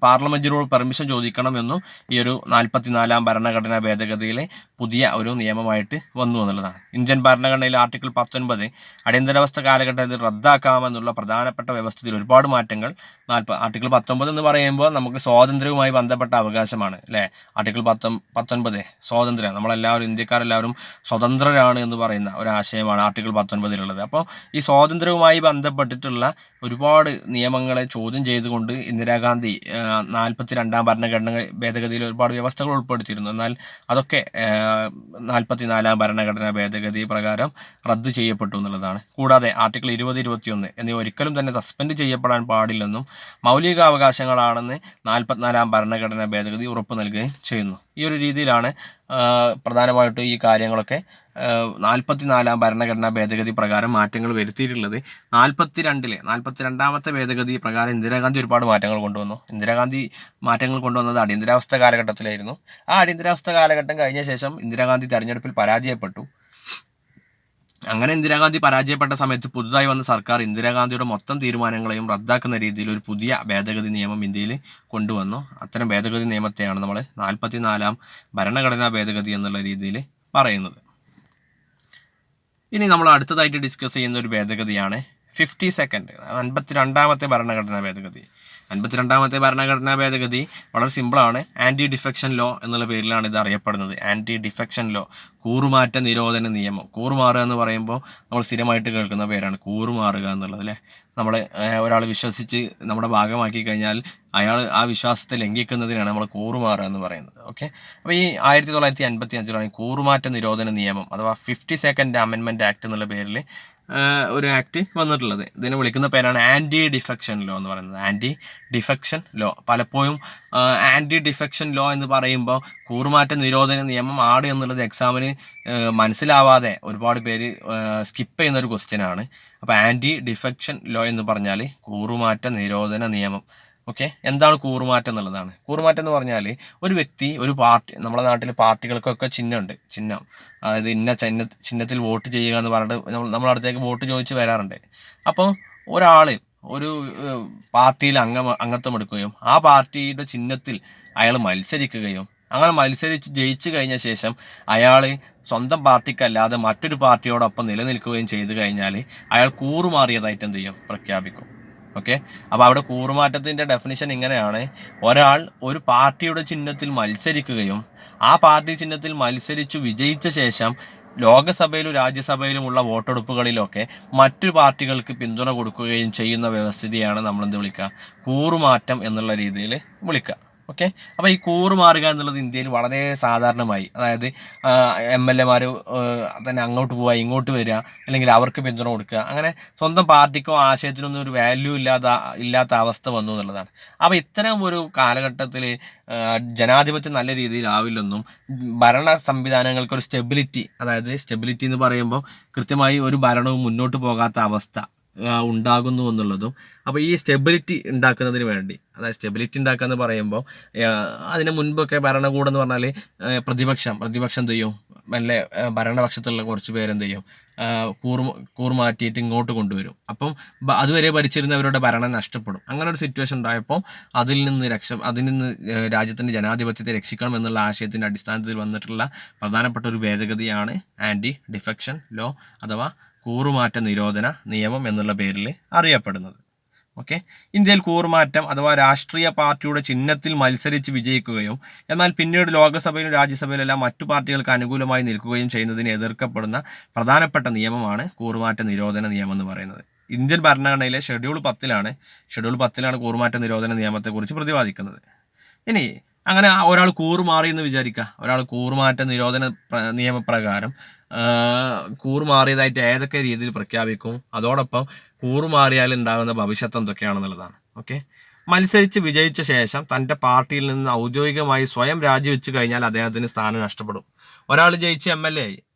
പാർലമെൻറ്റിനോട് പെർമിഷൻ ചോദിക്കണമെന്നും ഈ ഒരു 44-ാം ഭരണഘടനാ ഭേദഗതിയിലെ പുതിയ ഒരു നിയമമായിട്ട് വന്നു എന്നുള്ളതാണ്. ഇന്ത്യൻ ഭരണഘടനയിൽ ആർട്ടിക്കിൾ 19 അടിയന്തരാവസ്ഥ കാലഘട്ടത്തിൽ റദ്ദാക്കാമെന്നുള്ള പ്രധാനപ്പെട്ട വ്യവസ്ഥയിൽ ഒരുപാട് മാറ്റങ്ങൾ. ആർട്ടിക്കിൾ 19 എന്ന് പറയുമ്പോൾ നമുക്ക് സ്വാതന്ത്ര്യവുമായി ബന്ധപ്പെട്ട അവകാശമാണ് അല്ലേ. ആർട്ടിക്കിൾ 19 സ്വാതന്ത്ര്യം, നമ്മളെല്ലാവരും ഇന്ത്യക്കാരെല്ലാവരും സ്വതന്ത്രരാണ് എന്ന് പറയുന്ന ഒരു ആശയമാണ് ആർട്ടിക്കിൾ 19-ലുള്ളത്. അപ്പോൾ ഈ സ്വാതന്ത്ര്യവുമായി ബന്ധപ്പെട്ടിട്ടുള്ള ഒരുപാട് നിയമങ്ങളെ ചോദ്യം ചെയ്തുകൊണ്ട് ഇന്ദിരാഗാന്ധി 42-ാം ഭരണഘടന ഭേദഗതിയിൽ ഒരുപാട് വ്യവസ്ഥകൾ ഉൾപ്പെടുത്തിയിരുന്നു. എന്നാൽ അതൊക്കെ 44-ാം ഭരണഘടനാ ഭേദഗതി പ്രകാരം റദ്ദ് ചെയ്യപ്പെട്ടു എന്നുള്ളതാണ്. കൂടാതെ ആർട്ടിക്കിൾ 20, 21 എന്നിവ ഒരിക്കലും തന്നെ സസ്പെൻഡ് ചെയ്യപ്പെടാൻ പാടില്ലെന്നും മൗലികാവകാശങ്ങളാണെന്ന് 44-ാം ഭരണഘടനാ ഭേദഗതി ഉറപ്പ് നൽകുകയും ചെയ്യുന്നു. ഈ ഒരു രീതിയിലാണ് പ്രധാനമായിട്ടും ഈ കാര്യങ്ങളൊക്കെ 44-ാം ഭരണഘടനാ ഭേദഗതി പ്രകാരം മാറ്റങ്ങൾ വരുത്തിയിട്ടുള്ളത്. 42-ാമത്തെ ഭേദഗതി പ്രകാരം ഇന്ദിരാഗാന്ധി ഒരുപാട് മാറ്റങ്ങൾ കൊണ്ടുവന്നു. ഇന്ദിരാഗാന്ധി മാറ്റങ്ങൾ കൊണ്ടുവന്നത് അടിയന്തരാവസ്ഥ കാലഘട്ടത്തിലായിരുന്നു. ആ അടിയന്തരാവസ്ഥ കാലഘട്ടം കഴിഞ്ഞ ശേഷം ഇന്ദിരാഗാന്ധി തെരഞ്ഞെടുപ്പിൽ പരാജയപ്പെട്ടു. അങ്ങനെ ഇന്ദിരാഗാന്ധി പരാജയപ്പെട്ട സമയത്ത് പുതുതായി വന്ന സർക്കാർ ഇന്ദിരാഗാന്ധിയുടെ മൊത്തം തീരുമാനങ്ങളെയും റദ്ദാക്കുന്ന രീതിയിൽ ഒരു പുതിയ ഭേദഗതി നിയമം ഇന്ത്യയിൽ കൊണ്ടുവന്നു. അത്തരം ഭേദഗതി നിയമത്തെയാണ് നമ്മൾ 44-ാം ഭരണഘടനാ ഭേദഗതി എന്നുള്ള രീതിയിൽ പറയുന്നത്. ഇനി നമ്മൾ അടുത്തതായിട്ട് ഡിസ്കസ് ചെയ്യുന്ന ഒരു ഭേദഗതിയാണ് 52nd 52ാമത്തെ ഭരണഘടനാ ഭേദഗതി. 52ാമത്തെ ഭരണഘടനാ ഭേദഗതി വളരെ സിമ്പിളാണ്. ആൻറ്റി ഡിഫെക്ഷൻ ലോ എന്നുള്ള പേരിലാണ് ഇത് അറിയപ്പെടുന്നത്. ആൻറ്റി ഡിഫെക്ഷൻ ലോ, കൂറുമാറ്റ നിരോധന നിയമം. കൂറുമാറുക എന്ന് പറയുമ്പോൾ നമ്മൾ സ്ഥിരമായിട്ട് കേൾക്കുന്ന പേരാണ് കൂറുമാറുക എന്നുള്ളത് അല്ലേ. നമ്മൾ ഒരാൾ വിശ്വസിച്ച് നമ്മുടെ ഭാഗമാക്കി കഴിഞ്ഞാൽ അയാൾ ആ വിശ്വാസത്തെ ലംഘിക്കുന്നതിനാണ് നമ്മൾ കൂറുമാറുക എന്ന് പറയുന്നത്. ഓക്കെ, അപ്പോൾ ഈ 1955 കൂറുമാറ്റ നിരോധന നിയമം അഥവാ 52nd അമെൻമെൻറ്റ് ആക്ട് എന്നുള്ള പേരിൽ ഒരു ആക്ട് വന്നിട്ടുള്ളത്. ഇതിനെ വിളിക്കുന്ന പേരാണ് ആൻറ്റി ഡിഫെക്ഷൻ ലോ എന്ന് പറയുന്നത്. Anti defection law. പലപ്പോഴും ആൻറ്റി ഡിഫെക്ഷൻ ലോ എന്ന് പറയുമ്പോൾ കൂറുമാറ്റ നിരോധന നിയമം ആട് എന്നുള്ളത് എക്സാമിന് മനസ്സിലാവാതെ ഒരുപാട് പേര് സ്കിപ്പ് ചെയ്യുന്നൊരു ക്വസ്റ്റ്യനാണ്. അപ്പോൾ ആൻറ്റി ഡിഫെക്ഷൻ ലോ എന്ന് പറഞ്ഞാൽ കൂറുമാറ്റ നിരോധന നിയമം. ഓക്കെ, എന്താണ് കൂറുമാറ്റം എന്നുള്ളതാണ്. കൂറുമാറ്റം എന്ന് പറഞ്ഞാൽ ഒരു വ്യക്തി, ഒരു പാർട്ടി, നമ്മുടെ നാട്ടിൽ പാർട്ടികൾക്കൊക്കെ ചിഹ്നമുണ്ട്. ചിഹ്നം, അതായത് ഇന്ന ചിഹ്നത്തിൽ വോട്ട് ചെയ്യുക എന്ന് പറഞ്ഞിട്ട് നമ്മുടെ അടുത്തേക്ക് വോട്ട് ചോദിച്ച് വരാറുണ്ട്. അപ്പോൾ ഒരാൾ ഒരു പാർട്ടിയിൽ അംഗത്വം എടുക്കുകയും ആ പാർട്ടിയുടെ ചിഹ്നത്തിൽ അയാൾ മത്സരിക്കുകയും അങ്ങനെ മത്സരിച്ച് ജയിച്ചു കഴിഞ്ഞ ശേഷം അയാൾ സ്വന്തം പാർട്ടിക്കല്ലാതെ മറ്റൊരു പാർട്ടിയോടൊപ്പം നിലനിൽക്കുകയും ചെയ്തു കഴിഞ്ഞാൽ അയാൾ കൂറുമാറിയതായിട്ട് എന്ത് ചെയ്യും? പ്രഖ്യാപിക്കും. ഓക്കെ, അപ്പോൾ അവിടെ കൂറുമാറ്റത്തിൻ്റെ ഡെഫിനിഷൻ ഇങ്ങനെയാണ്: ഒരാൾ ഒരു പാർട്ടിയുടെ ചിഹ്നത്തിൽ മത്സരിക്കുകയും ആ പാർട്ടി ചിഹ്നത്തിൽ മത്സരിച്ചു വിജയിച്ച ശേഷം ലോകസഭയിലും രാജ്യസഭയിലുമുള്ള വോട്ടെടുപ്പുകളിലൊക്കെ മറ്റു പാർട്ടികൾക്ക് പിന്തുണ കൊടുക്കുകയും ചെയ്യുന്ന വ്യവസ്ഥിതിയാണ് നമ്മളെന്ത് വിളിക്കുക? കൂറുമാറ്റം എന്നുള്ള രീതിയിൽ വിളിക്കുക. ഓക്കെ, അപ്പോൾ ഈ കൂറുമാറുക എന്നുള്ളത് ഇന്ത്യയിൽ വളരെ സാധാരണമായി. അതായത് MLA തന്നെ അങ്ങോട്ട് പോവുക, ഇങ്ങോട്ട് വരിക, അല്ലെങ്കിൽ അവർക്ക് പിന്തുണ കൊടുക്കുക, അങ്ങനെ സ്വന്തം പാർട്ടിക്കോ ആശയത്തിനൊന്നും ഒരു വാല്യൂ ഇല്ലാത്ത അവസ്ഥ വന്നു എന്നുള്ളതാണ്. അപ്പോൾ ഇത്തരം ഒരു കാലഘട്ടത്തിൽ ജനാധിപത്യം നല്ല രീതിയിലാവില്ലെന്നും ഭരണ സംവിധാനങ്ങൾക്കൊരു സ്റ്റെബിലിറ്റി, അതായത് സ്റ്റെബിലിറ്റി എന്ന് പറയുമ്പോൾ കൃത്യമായി ഒരു ഭരണവും മുന്നോട്ട് പോകാത്ത അവസ്ഥ ഉണ്ടാകുന്നു എന്നുള്ളതും. അപ്പോൾ ഈ സ്റ്റെബിലിറ്റി ഉണ്ടാക്കുന്നതിന് വേണ്ടി, അതായത് സ്റ്റെബിലിറ്റി ഉണ്ടാക്കുക എന്ന് പറയുമ്പോൾ അതിന് മുൻപൊക്കെ ഭരണകൂടം എന്ന് പറഞ്ഞാൽ പ്രതിപക്ഷം എന്ത് ചെയ്യും? മെല്ലെ ഭരണപക്ഷത്തുള്ള കുറച്ച് പേരെന്ത് ചെയ്യും? കൂറുമാറ്റിയിട്ട് ഇങ്ങോട്ട് കൊണ്ടുവരും. അപ്പം അതുവരെ ഭരിച്ചിരുന്നവരുടെ ഭരണം നഷ്ടപ്പെടും. അങ്ങനെ ഒരു സിറ്റുവേഷൻ ഉണ്ടായപ്പോൾ അതിൽ നിന്ന് രാജ്യത്തിൻ്റെ ജനാധിപത്യത്തെ രക്ഷിക്കണം എന്നുള്ള ആശയത്തിൻ്റെ അടിസ്ഥാനത്തിൽ വന്നിട്ടുള്ള പ്രധാനപ്പെട്ട ഒരു ഭേദഗതിയാണ് ആൻറ്റി ഡിഫെക്ഷൻ ലോ അഥവാ കൂറുമാറ്റ നിരോധന നിയമം എന്നുള്ള പേരിൽ അറിയപ്പെടുന്നത്. ഓക്കെ, ഇന്ത്യയിൽ കൂറുമാറ്റം അഥവാ രാഷ്ട്രീയ പാർട്ടിയുടെ ചിഹ്നത്തിൽ മത്സരിച്ച് വിജയിക്കുകയും എന്നാൽ പിന്നീട് ലോകസഭയിലും രാജ്യസഭയിലെല്ലാം മറ്റു പാർട്ടികൾക്ക് അനുകൂലമായി നിൽക്കുകയും ചെയ്യുന്നതിന് എതിർക്കപ്പെടുന്ന പ്രധാനപ്പെട്ട നിയമമാണ് കൂറുമാറ്റ നിരോധന നിയമം എന്ന് പറയുന്നത്. ഇന്ത്യൻ ഭരണഘടനയിലെ ഷെഡ്യൂൾ 10ലാണ് കൂറുമാറ്റ നിരോധന നിയമത്തെക്കുറിച്ച് പ്രതിപാദിക്കുന്നത്. ഇനി അങ്ങനെ ഒരാൾ കൂറുമാറി എന്ന് വിചാരിക്കുക. ഒരാൾ കൂറുമാറ്റ നിരോധന നിയമപ്രകാരം കൂറുമാറിയതായിട്ട് ഏതൊക്കെ രീതിയിൽ പ്രഖ്യാപിക്കും, അതോടൊപ്പം കൂറുമാറിയാൽ ഉണ്ടാകുന്ന ഭവിഷ്യത്ത് എന്തൊക്കെയാണെന്നുള്ളതാണ്. ഓക്കെ, മത്സരിച്ച് വിജയിച്ച ശേഷം തൻ്റെ പാർട്ടിയിൽ നിന്ന് ഔദ്യോഗികമായി സ്വയം രാജിവെച്ച് കഴിഞ്ഞാൽ അദ്ദേഹത്തിന് സ്ഥാനം നഷ്ടപ്പെടും. ഒരാൾ ജയിച്ച്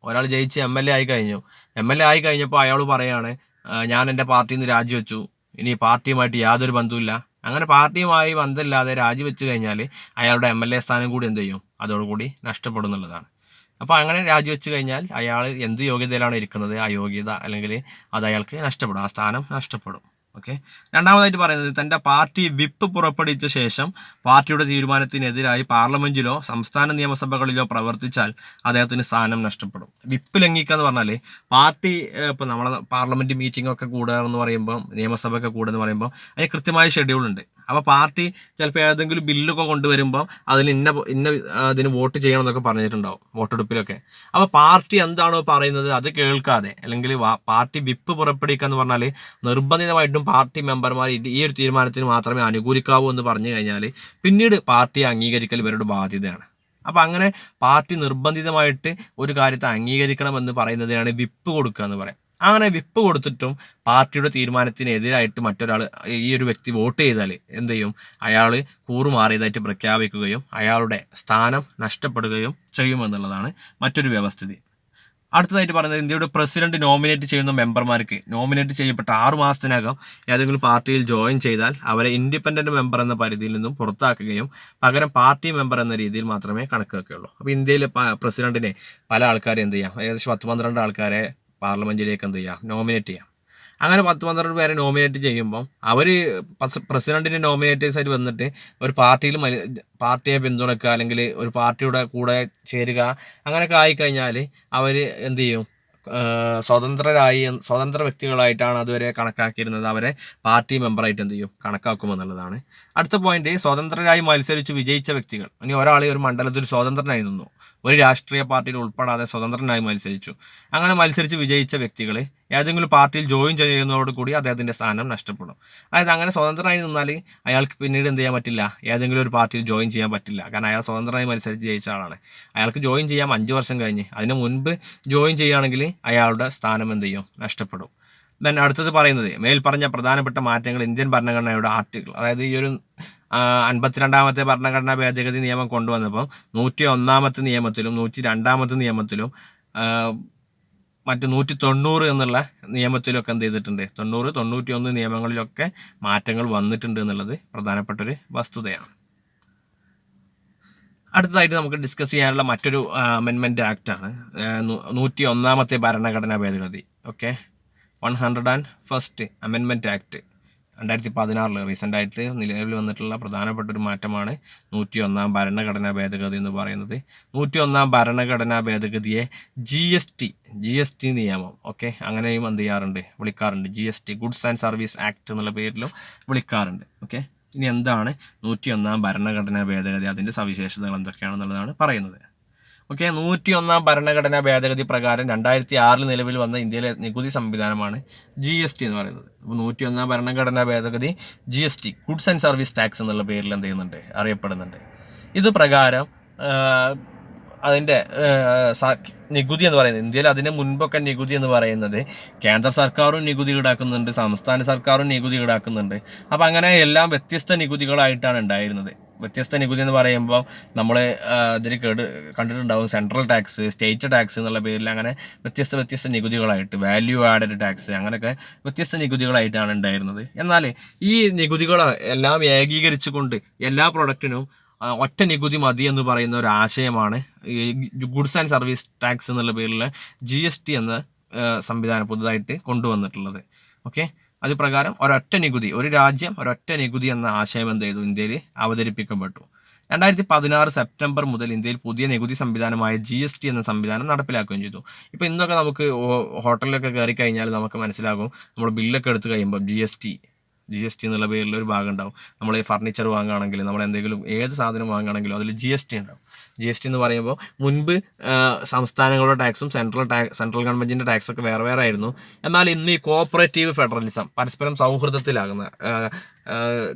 MLA ആയി കഴിഞ്ഞു. MLA ആയി കഴിഞ്ഞപ്പോൾ അയാൾ പറയാണ്, ഞാൻ എൻ്റെ പാർട്ടിയിൽ നിന്ന് രാജിവെച്ചു, ഇനി പാർട്ടിയുമായിട്ട് യാതൊരു ബന്ധവുമില്ല. അങ്ങനെ പാർട്ടിയുമായി ബന്ധമില്ലാതെ രാജിവെച്ച് കഴിഞ്ഞാൽ അയാളുടെ MLA സ്ഥാനം കൂടി എന്ത് ചെയ്യും? അതോടുകൂടി നഷ്ടപ്പെടും എന്നുള്ളതാണ്. അപ്പോൾ അങ്ങനെ രാജിവെച്ച് കഴിഞ്ഞാൽ അയാൾ എന്ത് യോഗ്യതയിലാണ് ഇരിക്കുന്നത്, ആ യോഗ്യത അല്ലെങ്കിൽ അത് അയാൾക്ക് നഷ്ടപ്പെടും, ആ സ്ഥാനം നഷ്ടപ്പെടും. ഓക്കെ, രണ്ടാമതായിട്ട് പറയുന്നത് തൻ്റെ പാർട്ടി വിപ്പ് പുറപ്പെടുവിച്ച ശേഷം പാർട്ടിയുടെ തീരുമാനത്തിനെതിരായി പാർലമെൻറ്റിലോ സംസ്ഥാന നിയമസഭകളിലോ പ്രവർത്തിച്ചാൽ അദ്ദേഹത്തിന് സ്ഥാനം നഷ്ടപ്പെടും. വിപ്പ് ലംഘിക്കുക എന്ന് പറഞ്ഞാൽ പാർട്ടി ഇപ്പോൾ നമ്മളെ പാർലമെൻറ്റ് മീറ്റിംഗ് ഒക്കെ കൂടുക എന്ന് പറയുമ്പോൾ, നിയമസഭയൊക്കെ കൂടുക എന്ന് പറയുമ്പോൾ അതിന് കൃത്യമായ ഷെഡ്യൂളുണ്ട്. അപ്പോൾ പാർട്ടി ചിലപ്പോൾ ഏതെങ്കിലും ബില്ലൊക്കെ കൊണ്ടുവരുമ്പോൾ അതിൽ ഇതിന് വോട്ട് ചെയ്യണം എന്നൊക്കെ പറഞ്ഞിട്ടുണ്ടാവും വോട്ടെടുപ്പിലൊക്കെ. അപ്പോൾ പാർട്ടി എന്താണോ പറയുന്നത് അത് കേൾക്കാതെ, അല്ലെങ്കിൽ പാർട്ടി വിപ്പ് പുറപ്പെടുവിക്കുക എന്ന് പറഞ്ഞാൽ നിർബന്ധിതമായിട്ടും പാർട്ടി മെമ്പർമാർ ഈ ഒരു തീരുമാനത്തിന് മാത്രമേ അനുകൂലിക്കാവൂ എന്ന് പറഞ്ഞു കഴിഞ്ഞാൽ പിന്നീട് പാർട്ടിയെ അംഗീകരിക്കൽ ഇവരുടെ ബാധ്യതയാണ്. അപ്പോൾ അങ്ങനെ പാർട്ടി നിർബന്ധിതമായിട്ട് ഒരു കാര്യത്തെ അംഗീകരിക്കണമെന്ന് പറയുന്നതിനാണ് വിപ്പ് കൊടുക്കുക എന്ന് പറയാം. അങ്ങനെ വിപ്പ് കൊടുത്തിട്ടും പാർട്ടിയുടെ തീരുമാനത്തിനെതിരായിട്ട് മറ്റൊരാൾ, ഈ ഒരു വ്യക്തി വോട്ട് ചെയ്താൽ എന്ത് ചെയ്യും? അയാൾ കൂറുമാറിയതായിട്ട് പ്രഖ്യാപിക്കുകയും അയാളുടെ സ്ഥാനം നഷ്ടപ്പെടുകയും ചെയ്യുമെന്നുള്ളതാണ് മറ്റൊരു വ്യവസ്ഥിതി. അടുത്തതായിട്ട് പറയുന്നത് ഇന്ത്യയുടെ പ്രസിഡന്റ് നോമിനേറ്റ് ചെയ്യുന്ന മെമ്പർമാർക്ക് നോമിനേറ്റ് ചെയ്യപ്പെട്ട 6 മാസത്തിനകം ഏതെങ്കിലും പാർട്ടിയിൽ ജോയിൻ ചെയ്താൽ അവരെ ഇൻഡിപെൻഡന്റ് മെമ്പർ എന്ന പരിധിയിൽ നിന്നും പുറത്താക്കുകയും പകരം പാർട്ടി മെമ്പർ എന്ന രീതിയിൽ മാത്രമേ കണക്ക് വെക്കുകയുള്ളൂ. അപ്പോൾ ഇന്ത്യയിലെ പ്രസിഡന്റിനെ പല ആൾക്കാരെ എന്ത് ചെയ്യാം? ഏകദേശം 10-12 ആൾക്കാരെ പാർലമെന്റിലേക്ക് എന്ത് ചെയ്യാം? നോമിനേറ്റ് ചെയ്യാം. അങ്ങനെ 10-12 പേരെ നോമിനേറ്റ് ചെയ്യുമ്പം അവർ പ്രസിഡന്റിന് നോമിനേറ്റേഴ്സ് ആയിട്ട് വന്നിട്ട് ഒരു പാർട്ടിയെ പിന്തുണക്കുക, അല്ലെങ്കിൽ ഒരു പാർട്ടിയുടെ കൂടെ ചേരുക, അങ്ങനെയൊക്കെ ആയിക്കഴിഞ്ഞാൽ അവർ എന്ത് ചെയ്യും? സ്വതന്ത്ര വ്യക്തികളായിട്ടാണ് അതുവരെ കണക്കാക്കിയിരുന്നത്. അവരെ പാർട്ടി മെമ്പറായിട്ട് എന്ത് ചെയ്യും, കണക്കാക്കുമെന്നുള്ളതാണ്. അടുത്ത പോയിന്റ്, സ്വതന്ത്രരായി മത്സരിച്ച് വിജയിച്ച വ്യക്തികൾ. ഇനി ഒരാൾ ഒരു മണ്ഡലത്തിൽ സ്വതന്ത്രനായി നിന്നു, ഒരു രാഷ്ട്രീയ പാർട്ടിയിൽ ഉൾപ്പെടാതെ സ്വതന്ത്രനായി മത്സരിച്ചു. അങ്ങനെ മത്സരിച്ച് വിജയിച്ച വ്യക്തികൾ ഏതെങ്കിലും പാർട്ടിയിൽ ജോയിൻ ചെയ്യുന്നതോടുകൂടി അദ്ദേഹത്തിൻ്റെ സ്ഥാനം നഷ്ടപ്പെടും. അതായത് അങ്ങനെ സ്വതന്ത്രനായി നിന്നാൽ അയാൾക്ക് പിന്നീട് എന്ത് ചെയ്യാൻ പറ്റില്ല, ഏതെങ്കിലും ഒരു പാർട്ടിയിൽ ജോയിൻ ചെയ്യാൻ പറ്റില്ല. കാരണം അയാൾ സ്വതന്ത്രമായി മത്സരിച്ച് ജയിച്ച ആളാണ്. അയാൾക്ക് ജോയിൻ ചെയ്യാം 5 വർഷം കഴിഞ്ഞ്. അതിന് മുൻപ് ജോയിൻ ചെയ്യുകയാണെങ്കിൽ അയാളുടെ സ്ഥാനം എന്ത് ചെയ്യും, നഷ്ടപ്പെടും. ദെൻ അടുത്തത് പറയുന്നത്, മേൽപ്പറഞ്ഞ പ്രധാനപ്പെട്ട മാറ്റങ്ങൾ ഇന്ത്യൻ ഭരണഘടനയുടെ ആർട്ടിക്കിൾ, അതായത് ഈ ഒരു 52ാമത്തെ ഭരണഘടനാ ഭേദഗതി നിയമം കൊണ്ടുവന്നപ്പോൾ 101ാമത്തെ നിയമത്തിലും 102ാമത്തെ നിയമത്തിലും മറ്റ് 190 എന്നുള്ള നിയമത്തിലൊക്കെ എന്ത് ചെയ്തിട്ടുണ്ട്, 90, 91 നിയമങ്ങളിലൊക്കെ മാറ്റങ്ങൾ വന്നിട്ടുണ്ട് എന്നുള്ളത് പ്രധാനപ്പെട്ടൊരു വസ്തുതയാണ്. അടുത്തതായിട്ട് നമുക്ക് ഡിസ്കസ് ചെയ്യാനുള്ള മറ്റൊരു അമെൻമെൻറ്റ് ആക്റ്റാണ് 101ാമത്തെ ഭരണഘടനാ ഭേദഗതി. ഓക്കെ, 101st അമെൻമെൻറ്റ് ആക്ട് 2016 റീസെൻ്റായിട്ട് നിലവിൽ വന്നിട്ടുള്ള പ്രധാനപ്പെട്ട ഒരു മാറ്റമാണ് 101ാം ഭരണഘടനാ ഭേദഗതി എന്ന് പറയുന്നത്. 101ാം ഭരണഘടനാ ഭേദഗതിയെ GST നിയമം, ഓക്കെ, അങ്ങനെയും എന്ത് ചെയ്യാറുണ്ട്, വിളിക്കാറുണ്ട്. GST, goods and service act എന്നുള്ള പേരിലും വിളിക്കാറുണ്ട്. ഓക്കെ, ഇനി എന്താണ് 101ാം ഭരണഘടനാ ഭേദഗതി, അതിൻ്റെ സവിശേഷതകൾ എന്തൊക്കെയാണെന്നുള്ളതാണ് പറയുന്നത്. ഓക്കെ, 101ാം ഭരണഘടനാ ഭേദഗതി പ്രകാരം 2006 നിലവിൽ വന്ന ഇന്ത്യയിലെ നികുതി സംവിധാനമാണ് GST എന്ന് പറയുന്നത്. അപ്പോൾ 101ാം ഭരണഘടനാ ഭേദഗതി GST, goods and service tax എന്നുള്ള പേരിൽ എന്ത് ചെയ്യുന്നുണ്ട്, അറിയപ്പെടുന്നുണ്ട്. ഇത് പ്രകാരം അതിൻ്റെ നികുതി എന്ന് പറയുന്നത്, ഇന്ത്യയിൽ അതിന് മുൻപൊക്കെ നികുതി എന്ന് പറയുന്നത് കേന്ദ്ര സർക്കാരും നികുതി ഈടാക്കുന്നുണ്ട്, സംസ്ഥാന സർക്കാരും നികുതി ഈടാക്കുന്നുണ്ട്. അപ്പോൾ അങ്ങനെ എല്ലാം വ്യത്യസ്ത നികുതികളായിട്ടാണ് ഉണ്ടായിരുന്നത്. വ്യത്യസ്ത നികുതി എന്ന് പറയുമ്പോൾ നമ്മൾ ഇതിൽ കണ്ടിട്ടുണ്ടാവും, സെൻട്രൽ ടാക്സ്, സ്റ്റേറ്റ് ടാക്സ് എന്നുള്ള പേരിൽ അങ്ങനെ വ്യത്യസ്ത നികുതികളായിട്ട്, വാല്യൂ ആഡഡ് ടാക്സ്, അങ്ങനെയൊക്കെ വ്യത്യസ്ത നികുതികളായിട്ടാണ് ഉണ്ടായിരുന്നത്. എന്നാൽ ഈ നികുതികൾ എല്ലാം ഏകീകരിച്ചുകൊണ്ട് എല്ലാ പ്രൊഡക്റ്റിനും ഒറ്റ നികുതി മതി എന്ന് പറയുന്ന ഒരു ആശയമാണ് ഈ ഗുഡ്സ് ആൻഡ് സർവീസ് ടാക്സ് എന്നുള്ള പേരിൽ GST എന്ന സംവിധാനം പുതുതായിട്ട് കൊണ്ടുവന്നിട്ടുള്ളത്. ഓക്കെ, അത് പ്രകാരം ഒരൊറ്റ നികുതി, ഒരു രാജ്യം ഒരൊറ്റ നികുതി എന്ന ആശയം എന്ത് ചെയ്തു, ഇന്ത്യയിൽ അവതരിപ്പിക്കപ്പെട്ടു. 2016 സെപ്റ്റംബർ മുതൽ ഇന്ത്യയിൽ പുതിയ നികുതി സംവിധാനമായ GST എന്ന സംവിധാനം നടപ്പിലാക്കുകയും ചെയ്തു. ഇപ്പോൾ ഇന്നൊക്കെ നമുക്ക് ഹോട്ടലിലൊക്കെ കയറി കഴിഞ്ഞാൽ നമുക്ക് മനസ്സിലാകും, നമ്മൾ ബില്ലൊക്കെ എടുത്ത് കഴിയുമ്പോൾ GST എന്നുള്ള പേരിൽ ഒരു ഭാഗം ഉണ്ടാവും. നമ്മൾ ഫർണിച്ചർ വാങ്ങുകയാണെങ്കിൽ, നമ്മൾ എന്തെങ്കിലും ഏത് സാധനം വാങ്ങുകയാണെങ്കിലും അതിൽ GST ഉണ്ടാവും. GST എന്ന് പറയുമ്പോൾ മുൻപ് സംസ്ഥാനങ്ങളുടെ ടാക്സും സെൻട്രൽ ഗവൺമെൻറ്റിൻ്റെ ടാക്സൊക്കെ വേറെ ആയിരുന്നു. എന്നാൽ ഇന്ന് ഈ കോഓപ്പറേറ്റീവ് ഫെഡറലിസം, പരസ്പരം സൗഹൃദത്തിലാകുന്ന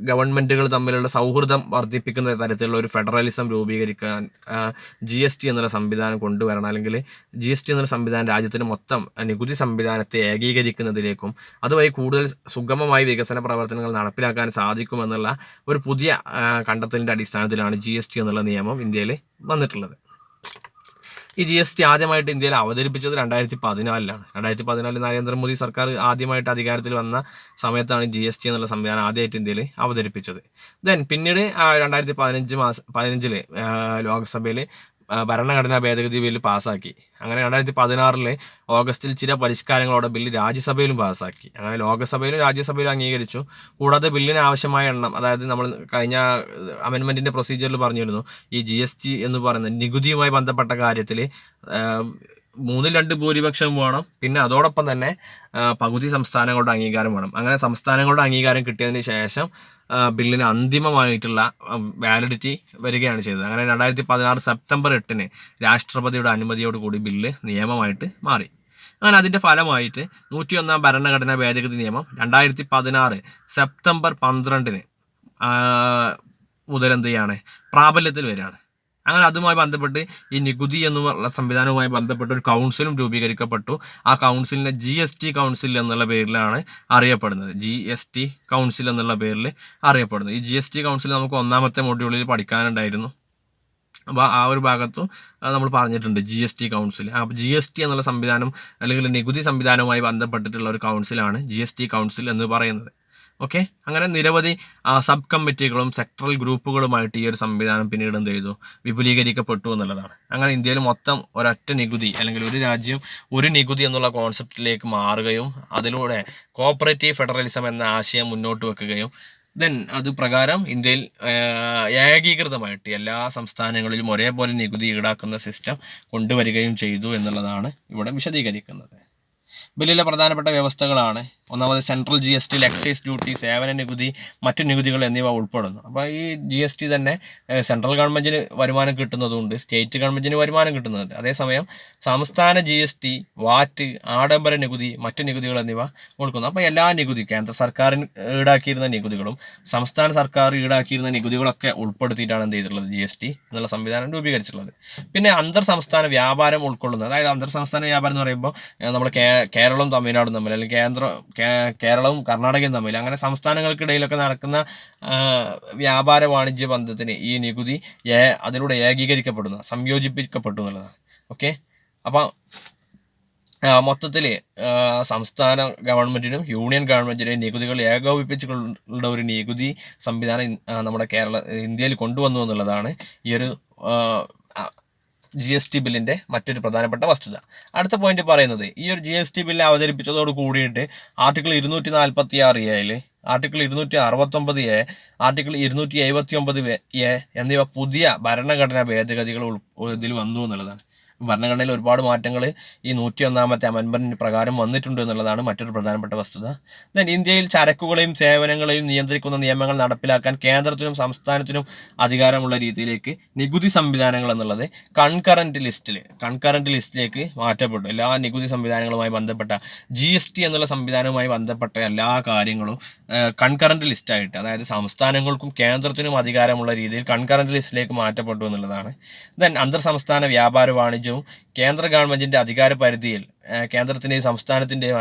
ഗവൺമെൻറ്റുകൾ തമ്മിലുള്ള സൗഹൃദം വർദ്ധിപ്പിക്കുന്ന തരത്തിലുള്ള ഒരു ഫെഡറലിസം രൂപീകരിക്കാൻ GST എന്നുള്ള സംവിധാനം കൊണ്ടുവരണം. അല്ലെങ്കിൽ GST എന്നുള്ള സംവിധാനം രാജ്യത്തിന് മൊത്തം നികുതി സംവിധാനത്തെ ഏകീകരിക്കുന്നതിലേക്കും അതുവഴി കൂടുതൽ സുഗമമായി വികസന പ്രവർത്തനങ്ങൾ നടപ്പിലാക്കാൻ സാധിക്കുമെന്നുള്ള ഒരു പുതിയ കണ്ടെത്തലിൻ്റെ അടിസ്ഥാനത്തിലാണ് GST എന്നുള്ള നിയമം ഇന്ത്യയിൽ വന്നിട്ടുള്ളത്. ഈ GST ആദ്യമായിട്ട് ഇന്ത്യയിൽ അവതരിപ്പിച്ചത് 2014 2014 നരേന്ദ്രമോദി സർക്കാർ ആദ്യമായിട്ട് അധികാരത്തിൽ വന്ന സമയത്താണ് GST എന്നുള്ള സംവിധാനം ആദ്യമായിട്ട് ഇന്ത്യയിൽ അവതരിപ്പിച്ചത്. ദെൻ പിന്നീട് 2015 ലോക്സഭയിൽ ഭരണഘടനാ ഭേദഗതി ബില്ല് പാസ്സാക്കി. അങ്ങനെ 2016 ഓഗസ്റ്റിൽ ചില പരിഷ്കാരങ്ങളോടെ ബില്ല് രാജ്യസഭയിലും പാസ്സാക്കി. അങ്ങനെ ലോക്സഭയിലും രാജ്യസഭയിലും അംഗീകരിച്ചു. കൂടാതെ ബില്ലിന് ആവശ്യമായ എണ്ണം, അതായത് നമ്മൾ കഴിഞ്ഞ അമെൻമെൻറ്റിൻ്റെ പ്രൊസീജിയറിൽ പറഞ്ഞിരുന്നു, ഈ GST എന്ന് പറയുന്നത് നികുതിയുമായി ബന്ധപ്പെട്ട കാര്യത്തിൽ 3/2 ഭൂരിപക്ഷം വേണം. പിന്നെ അതോടൊപ്പം തന്നെ പകുതി സംസ്ഥാനങ്ങളുടെ അംഗീകാരം വേണം. അങ്ങനെ സംസ്ഥാനങ്ങളുടെ അംഗീകാരം കിട്ടിയതിന് ശേഷം ബില്ലിന് അന്തിമമായിട്ടുള്ള വാലിഡിറ്റി വരികയാണ് ചെയ്തത്. അങ്ങനെ 2016 സെപ്റ്റംബർ 8 രാഷ്ട്രപതിയുടെ അനുമതിയോടുകൂടി ബില്ല് നിയമമായിട്ട് മാറി. അങ്ങനെ അതിൻ്റെ ഫലമായിട്ട് 101ാം ഭരണഘടനാ ഭേദഗതി നിയമം 2016 സെപ്റ്റംബർ 12 മുതൽ എന്ത് ചെയ്യാണ്, പ്രാബല്യത്തിൽ വരികയാണ്. അങ്ങനെ അതുമായി ബന്ധപ്പെട്ട് ഈ നികുതി എന്നുള്ള സംവിധാനവുമായി ബന്ധപ്പെട്ട് ഒരു കൗൺസിലും രൂപീകരിക്കപ്പെട്ടു. ആ കൗൺസിലിനെ GST കൗൺസിൽ എന്നുള്ള പേരിലാണ് അറിയപ്പെടുന്നത്. GST കൗൺസിൽ എന്നുള്ള പേരിൽ അറിയപ്പെടുന്നത്. ഈ GST കൗൺസിൽ നമുക്ക് 1ാമത്തെ മൊഡ്യൂളിൽ പഠിക്കാനുണ്ടായിരുന്നു. അപ്പോൾ ആ ഒരു ഭാഗത്തും നമ്മൾ പറഞ്ഞിട്ടുണ്ട് GST കൗൺസിൽ. അപ്പോൾ GST എന്നുള്ള സംവിധാനം അല്ലെങ്കിൽ നികുതി സംവിധാനവുമായി ബന്ധപ്പെട്ടിട്ടുള്ള ഒരു കൗൺസിലാണ് GST കൗൺസിൽ എന്ന് പറയുന്നത്. ഓക്കെ, അങ്ങനെ നിരവധി സബ് കമ്മിറ്റികളും സെക്ടറൽ ഗ്രൂപ്പുകളുമായിട്ട് ഈ ഒരു സംവിധാനം പിന്നീട് എന്ത് ചെയ്തു, വിപുലീകരിക്കപ്പെട്ടു എന്നുള്ളതാണ്. അങ്ങനെ ഇന്ത്യയിൽ മൊത്തം ഒരൊറ്റ നികുതി അല്ലെങ്കിൽ ഒരു രാജ്യം ഒരു നികുതി എന്നുള്ള കോൺസെപ്റ്റിലേക്ക് മാറുകയും അതിലൂടെ കോഓപ്പറേറ്റീവ് ഫെഡറലിസം എന്ന ആശയം മുന്നോട്ട് വെക്കുകയും ദെൻ അത് പ്രകാരം ഇന്ത്യയിൽ ഏകീകൃതമായിട്ട് എല്ലാ സംസ്ഥാനങ്ങളിലും ഒരേപോലെ നികുതി ഈടാക്കുന്ന സിസ്റ്റം കൊണ്ടുവരികയും ചെയ്തു എന്നുള്ളതാണ് ഇവിടെ വിശദീകരിക്കുന്നത്. ബില്ലിലെ പ്രധാനപ്പെട്ട വ്യവസ്ഥകളാണ് ഒന്നാമത് സെൻട്രൽ GST, എക്സൈസ് ഡ്യൂട്ടി, സേവന നികുതി, മറ്റു നികുതികൾ എന്നിവ ഉൾപ്പെടുന്നു. അപ്പോൾ ഈ GST തന്നെ സെൻട്രൽ ഗവൺമെൻറ്റിന് വരുമാനം കിട്ടുന്നതുണ്ട്, സ്റ്റേറ്റ് ഗവൺമെൻറ്റിന് വരുമാനം കിട്ടുന്നുണ്ട്. അതേസമയം സംസ്ഥാന GST, വാറ്റ്, ആഡംബര നികുതി, മറ്റു നികുതികൾ എന്നിവ കൊടുക്കുന്നു. അപ്പോൾ എല്ലാ നികുതി കേന്ദ്ര സർക്കാരിന് ഈടാക്കിയിരുന്ന നികുതികളും സംസ്ഥാന സർക്കാർ ഈടാക്കിയിരുന്ന നികുതികളൊക്കെ ഉൾപ്പെടുത്തിയിട്ടാണ് എന്ത് ചെയ്തിട്ടുള്ളത് GST എന്നുള്ള സംവിധാനം രൂപീകരിച്ചിട്ടുള്ളത്. പിന്നെ അന്തർ സംസ്ഥാന വ്യാപാരം ഉൾക്കൊള്ളുന്നത്, അതായത് അന്തർ സംസ്ഥാന വ്യാപാരം എന്ന് പറയുമ്പോൾ നമ്മൾ കേരളവും തമിഴ്നാടും തമ്മിൽ, അല്ലെങ്കിൽ കേരളവും കർണാടകയും തമ്മിൽ, അങ്ങനെ സംസ്ഥാനങ്ങൾക്കിടയിലൊക്കെ നടക്കുന്ന വ്യാപാര വാണിജ്യ ബന്ധത്തിന് ഈ നികുതി അതിലൂടെ ഏകീകരിക്കപ്പെടുന്നു, സംയോജിപ്പിക്കപ്പെട്ടു എന്നുള്ളതാണ്. ഓക്കെ, അപ്പം മൊത്തത്തിൽ സംസ്ഥാന ഗവൺമെൻറ്റിനും യൂണിയൻ ഗവൺമെൻറ്റിനും നികുതികൾ ഏകോപിപ്പിച്ചുള്ള ഒരു നികുതി സംവിധാനം നമ്മുടെ ഇന്ത്യയിൽ കൊണ്ടുവന്നു എന്നുള്ളതാണ് ഈ ഒരു GST ബില്ലിൻ്റെ മറ്റൊരു പ്രധാനപ്പെട്ട വസ്തുത. അടുത്ത പോയിന്റ് പറയുന്നത്, ഈ ഒരു GST ബില്ല് അവതരിപ്പിച്ചതോട് കൂടിയിട്ട് article 246A, article 269A, article 279A എന്നിവ പുതിയ ഭരണഘടനാ ഭേദഗതികൾ ഇതിൽ വന്നു എന്നുള്ളതാണ്. ഭരണഘടനയിൽ ഒരുപാട് മാറ്റങ്ങൾ ഈ 101ാമത്തെ അമെൻമെൻറ്റിന് പ്രകാരം വന്നിട്ടുണ്ട് എന്നുള്ളതാണ് മറ്റൊരു പ്രധാനപ്പെട്ട വസ്തുത. ദെൻ ഇന്ത്യയിൽ ചരക്കുകളെയും സേവനങ്ങളെയും നിയന്ത്രിക്കുന്ന നിയമങ്ങൾ നടപ്പിലാക്കാൻ കേന്ദ്രത്തിനും സംസ്ഥാനത്തിനും അധികാരമുള്ള രീതിയിലേക്ക് നികുതി സംവിധാനങ്ങൾ എന്നുള്ളത് കൺകറൻറ്റ് ലിസ്റ്റിലേക്ക് മാറ്റപ്പെട്ടു. എല്ലാ നികുതി സംവിധാനങ്ങളുമായി ബന്ധപ്പെട്ട GST എന്നുള്ള സംവിധാനവുമായി ബന്ധപ്പെട്ട എല്ലാ കാര്യങ്ങളും കൺകറൻറ്റ് ലിസ്റ്റായിട്ട്, അതായത് സംസ്ഥാനങ്ങൾക്കും കേന്ദ്രത്തിനും അധികാരമുള്ള രീതിയിൽ കൺകറൻറ്റ് ലിസ്റ്റിലേക്ക് മാറ്റപ്പെട്ടു എന്നുള്ളതാണ്. ദെൻ അന്തർ സംസ്ഥാന വ്യാപാര വാണിജ്യവും കേന്ദ്ര ഗവൺമെൻറ്റിൻ്റെ അധികാര പരിധിയിൽ, കേന്ദ്രത്തിൻ്റെയും സംസ്ഥാനത്തിൻ്റെയും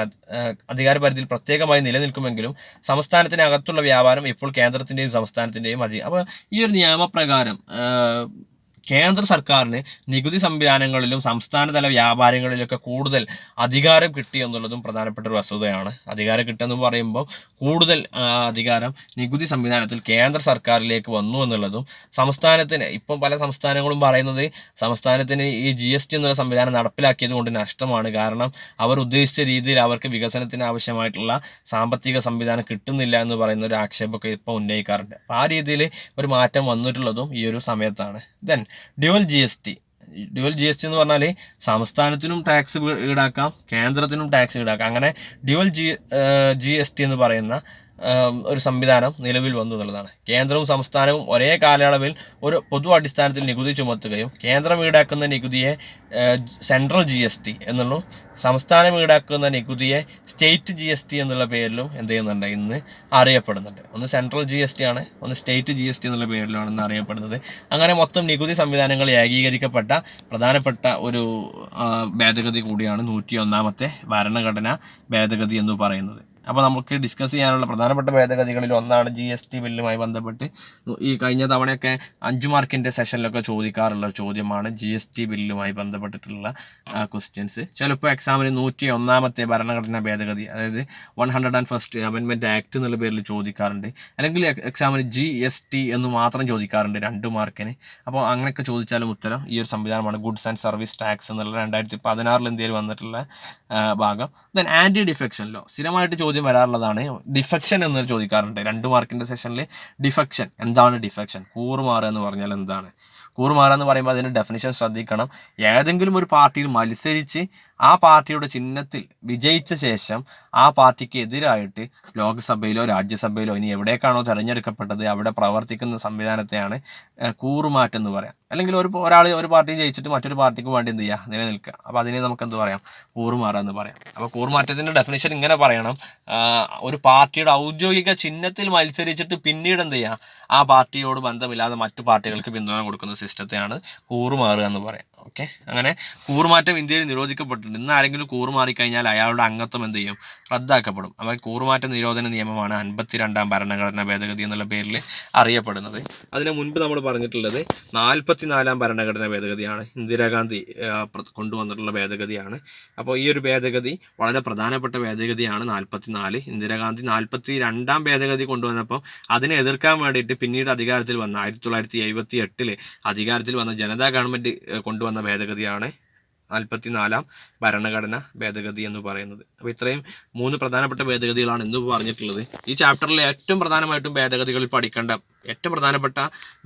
അധികാര പരിധിയിൽ പ്രത്യേകമായി നിലനിൽക്കുമെങ്കിലും സംസ്ഥാനത്തിനകത്തുള്ള വ്യാപാരം ഇപ്പോൾ കേന്ദ്രത്തിൻ്റെയും സംസ്ഥാനത്തിൻ്റെയും അപ്പോൾ ഈ ഒരു നിയമപ്രകാരം കേന്ദ്ര സർക്കാരിന് നികുതി സംവിധാനങ്ങളിലും സംസ്ഥാനതല വ്യാപാരങ്ങളിലൊക്കെ കൂടുതൽ അധികാരം കിട്ടി എന്നുള്ളതും പ്രധാനപ്പെട്ട ഒരു വസ്തുതയാണ്. അധികാരം കിട്ടുമെന്ന് പറയുമ്പോൾ കൂടുതൽ അധികാരം നികുതി സംവിധാനത്തിൽ കേന്ദ്ര സർക്കാരിലേക്ക് വന്നു എന്നുള്ളതും, സംസ്ഥാനത്തിന് ഇപ്പം പല സംസ്ഥാനങ്ങളും പറയുന്നത് സംസ്ഥാനത്തിന് ഈ GST എന്നുള്ള സംവിധാനം നടപ്പിലാക്കിയത് കൊണ്ട് നഷ്ടമാണ്, കാരണം അവർ ഉദ്ദേശിച്ച രീതിയിൽ അവർക്ക് വികസനത്തിന് ആവശ്യമായിട്ടുള്ള സാമ്പത്തിക സംവിധാനം കിട്ടുന്നില്ല എന്ന് പറയുന്ന ഒരു ആക്ഷേപമൊക്കെ ഇപ്പോൾ ഉന്നയിക്കാറുണ്ട്. അപ്പോൾ ആ രീതിയിൽ ഒരു മാറ്റം വന്നിട്ടുള്ളതും ഈ ഒരു സമയത്താണ്. ദെൻ ഡ്യുവൽ GST എന്ന് പറഞ്ഞാൽ സംസ്ഥാനത്തിനും ടാക്സ് ഈടാക്കാം, കേന്ദ്രത്തിനും ടാക്സ് ഈടാക്കാം. അങ്ങനെ ഡ്യുവൽ GST എന്ന് പറയുന്ന ഒരു സംവിധാനം നിലവിൽ വന്നു എന്നുള്ളതാണ്. കേന്ദ്രവും സംസ്ഥാനവും ഒരേ കാലയളവിൽ ഒരു പൊതു അടിസ്ഥാനത്തിൽ നികുതി ചുമത്തുകയും കേന്ദ്രം ഈടാക്കുന്ന നികുതിയെ സെൻട്രൽ GST എന്നുള്ളൂ, സംസ്ഥാനം ഈടാക്കുന്ന നികുതിയെ സ്റ്റേറ്റ് GST എന്നുള്ള പേരിലും എന്ത് ചെയ്യുന്നുണ്ട്, ഇന്ന് അറിയപ്പെടുന്നുണ്ട്. ഒന്ന് സെൻട്രൽ GST ആണ്, ഒന്ന് സ്റ്റേറ്റ് GST എന്നുള്ള പേരിലാണ് ഇന്ന് അറിയപ്പെടുന്നത്. അങ്ങനെ മൊത്തം നികുതി സംവിധാനങ്ങൾ ഏകീകരിക്കപ്പെട്ട പ്രധാനപ്പെട്ട ഒരു ഭേദഗതി കൂടിയാണ് 101ാമത്തെ ഭരണഘടനാ ഭേദഗതി എന്ന് പറയുന്നത്. അപ്പോൾ നമുക്ക് ഡിസ്കസ് ചെയ്യാനുള്ള പ്രധാനപ്പെട്ട ഭേദഗതികളിൽ ഒന്നാണ് GST ബില്ലുമായി ബന്ധപ്പെട്ട് ഈ കഴിഞ്ഞ തവണയൊക്കെ 5 മാർക്കിൻ്റെ സെഷനിലൊക്കെ ചോദിക്കാറുള്ള ചോദ്യമാണ് GST ബില്ലുമായി ബന്ധപ്പെട്ടിട്ടുള്ള ക്വസ്റ്റ്യൻസ്. ചിലപ്പോൾ എക്സാമിന് 101ാമത്തെ ഭരണഘടനാ ഭേദഗതി, അതായത് 101st അമെൻമെൻറ്റ് ആക്ട് എന്നുള്ള പേരിൽ ചോദിക്കാറുണ്ട്, അല്ലെങ്കിൽ എക്സാമിന് GST എന്ന് മാത്രം ചോദിക്കാറുണ്ട് 2 മാർക്കിന്. അപ്പോൾ അങ്ങനെയൊക്കെ ചോദിച്ചാലും ഉത്തരം ഈ ഒരു സംവിധാനമാണ്, ഗുഡ്സ് ആൻഡ് സർവീസ് ടാക്സ് എന്നുള്ള 2016 ഇന്ത്യയിൽ വന്നിട്ടുള്ള ഭാഗം. ദെൻ ആൻറ്റി ഡിഫെക്ഷൻ ലോ സ്ഥിരമായിട്ട് ചോദ്യം വരാറുള്ളതാണ്. ഡിഫെക്ഷൻ എന്ന് ചോദിക്കാറുണ്ട് 2 മാർക്കിൻ്റെ സെഷനിൽ. ഡിഫെക്ഷൻ എന്താണ്? ഡിഫെക്ഷൻ കൂറുമാറുക എന്ന് പറഞ്ഞാൽ എന്താണ്? കൂറുമാറുക എന്ന് പറയുമ്പോൾ അതിൻ്റെ ഡെഫിനിഷൻ ശ്രദ്ധിക്കണം. ഏതെങ്കിലും ഒരു പാർട്ടിയിൽ മത്സരിച്ച് ആ പാർട്ടിയുടെ ചിഹ്നത്തിൽ വിജയിച്ച ശേഷം ആ പാർട്ടിക്ക് എതിരായിട്ട് ലോക്സഭയിലോ രാജ്യസഭയിലോ ഇനി എവിടേക്കാണോ തിരഞ്ഞെടുക്കപ്പെട്ടത് അവിടെ പ്രവർത്തിക്കുന്ന സംവിധാനത്തെയാണ് കൂറുമാറ്റം എന്ന് പറയാം. അല്ലെങ്കിൽ ഒരാൾ ഒരു പാർട്ടി ജയിച്ചിട്ട് മറ്റൊരു പാർട്ടിക്ക് വേണ്ടി എന്ത് ചെയ്യുക, നിലനിൽക്കുക. അപ്പോൾ അതിനെ നമുക്ക് എന്ത് പറയാം, കൂറുമാറുക എന്ന് പറയാം. അപ്പോൾ കൂറുമാറ്റത്തിൻ്റെ ഡെഫിനിഷൻ ഇങ്ങനെ പറയണം, ഒരു പാർട്ടിയുടെ ഔദ്യോഗിക ചിഹ്നത്തിൽ മത്സരിച്ചിട്ട് പിന്നീട് എന്ത് ചെയ്യുക, ആ പാർട്ടിയോട് ബന്ധമില്ലാതെ മറ്റു പാർട്ടികൾക്ക് പിന്തുണ കൊടുക്കുന്ന സിസ്റ്റത്തെയാണ് കൂറുമാറുക എന്ന് പറയാം. ഓക്കെ, അങ്ങനെ കൂറുമാറ്റം ഇന്ത്യയിൽ നിരോധിക്കപ്പെട്ടിട്ടുണ്ട്. ഇന്ന് ആരെങ്കിലും കൂറുമാറിക്കഴിഞ്ഞാൽ അയാളുടെ അംഗത്വം എന്ത് ചെയ്യും, റദ്ദാക്കപ്പെടും. അപ്പോൾ കൂറുമാറ്റ നിരോധന നിയമമാണ് 52ാം ഭരണഘടനാ ഭേദഗതി എന്നുള്ള പേരിൽ അറിയപ്പെടുന്നത്. അതിന് മുൻപ് നമ്മൾ പറഞ്ഞിട്ടുള്ളത് 44ാം ഭരണഘടനാ ഭേദഗതിയാണ്, ഇന്ദിരാഗാന്ധി കൊണ്ടുവന്നിട്ടുള്ള ഭേദഗതിയാണ്. അപ്പോൾ ഈ ഒരു ഭേദഗതി വളരെ പ്രധാനപ്പെട്ട ഭേദഗതിയാണ് 44. ഇന്ദിരാഗാന്ധി 42ാം ഭേദഗതി കൊണ്ടുവന്നപ്പോൾ അതിനെ എതിർക്കാൻ വേണ്ടിയിട്ട് പിന്നീട് അധികാരത്തിൽ വന്ന 1978 അധികാരത്തിൽ വന്ന ജനതാ ഗവൺമെൻറ് കൊണ്ടുവന്ന ഭേദഗതിയാണ് 44-ാം ഭരണഘടന ഭേദഗതി എന്ന് പറയുന്നത്. അപ്പോൾ ഇത്രയും 3 പ്രധാനപ്പെട്ട ഭേദഗതികളാണ് ഇന്ന് പറഞ്ഞിട്ടുള്ളത്. ഈ ചാപ്റ്ററിലെ ഏറ്റവും പ്രധാനമായിട്ടും ഭേദഗതികളിൽ പഠിക്കേണ്ട ഏറ്റവും പ്രധാനപ്പെട്ട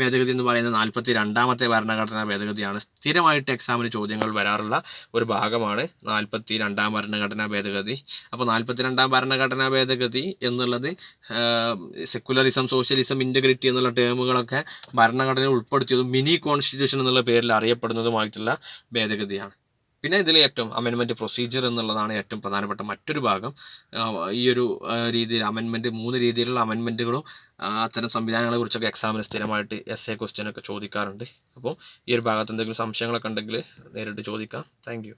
ഭേദഗതി എന്ന് പറയുന്നത് 42-ാമത്തെ ഭരണഘടനാ ഭേദഗതിയാണ്. സ്ഥിരമായിട്ട് എക്സാമിന് ചോദ്യങ്ങൾ വരാറുള്ള ഒരു ഭാഗമാണ് 42-ാം ഭരണഘടനാ ഭേദഗതി. അപ്പോൾ 42-ാം ഭരണഘടനാ ഭേദഗതി എന്നുള്ളത് സെക്കുലറിസം, സോഷ്യലിസം, ഇൻ്റഗ്രിറ്റി എന്നുള്ള ടേമുകളൊക്കെ ഭരണഘടനയിൽ ഉൾപ്പെടുത്തിയതും മിനി കോൺസ്റ്റിറ്റ്യൂഷൻ എന്നുള്ള പേരിൽ അറിയപ്പെടുന്നതുമായിട്ടുള്ള ഭേദഗതിയാണ്. പിന്നെ ഇതിൽ ഏറ്റവും അമെൻമെൻറ്റ് പ്രൊസീജിയർ എന്നുള്ളതാണ് ഏറ്റവും പ്രധാനപ്പെട്ട മറ്റൊരു ഭാഗം. ഈ ഒരു രീതിയിൽ അമെൻമെൻറ്റ് 3 രീതിയിലുള്ള അമെൻമെൻറ്റുകളും അത്തരം സംവിധാനങ്ങളെ കുറിച്ചൊക്കെ എക്സാമിന് സ്ഥിരമായിട്ട് essay ക്വസ്റ്റ്യനൊക്കെ ചോദിക്കാറുണ്ട്. അപ്പോൾ ഈ ഒരു ഭാഗത്ത് എന്തെങ്കിലും സംശയങ്ങളൊക്കെ ഉണ്ടെങ്കിൽ നേരിട്ട് ചോദിക്കാം. Thank you.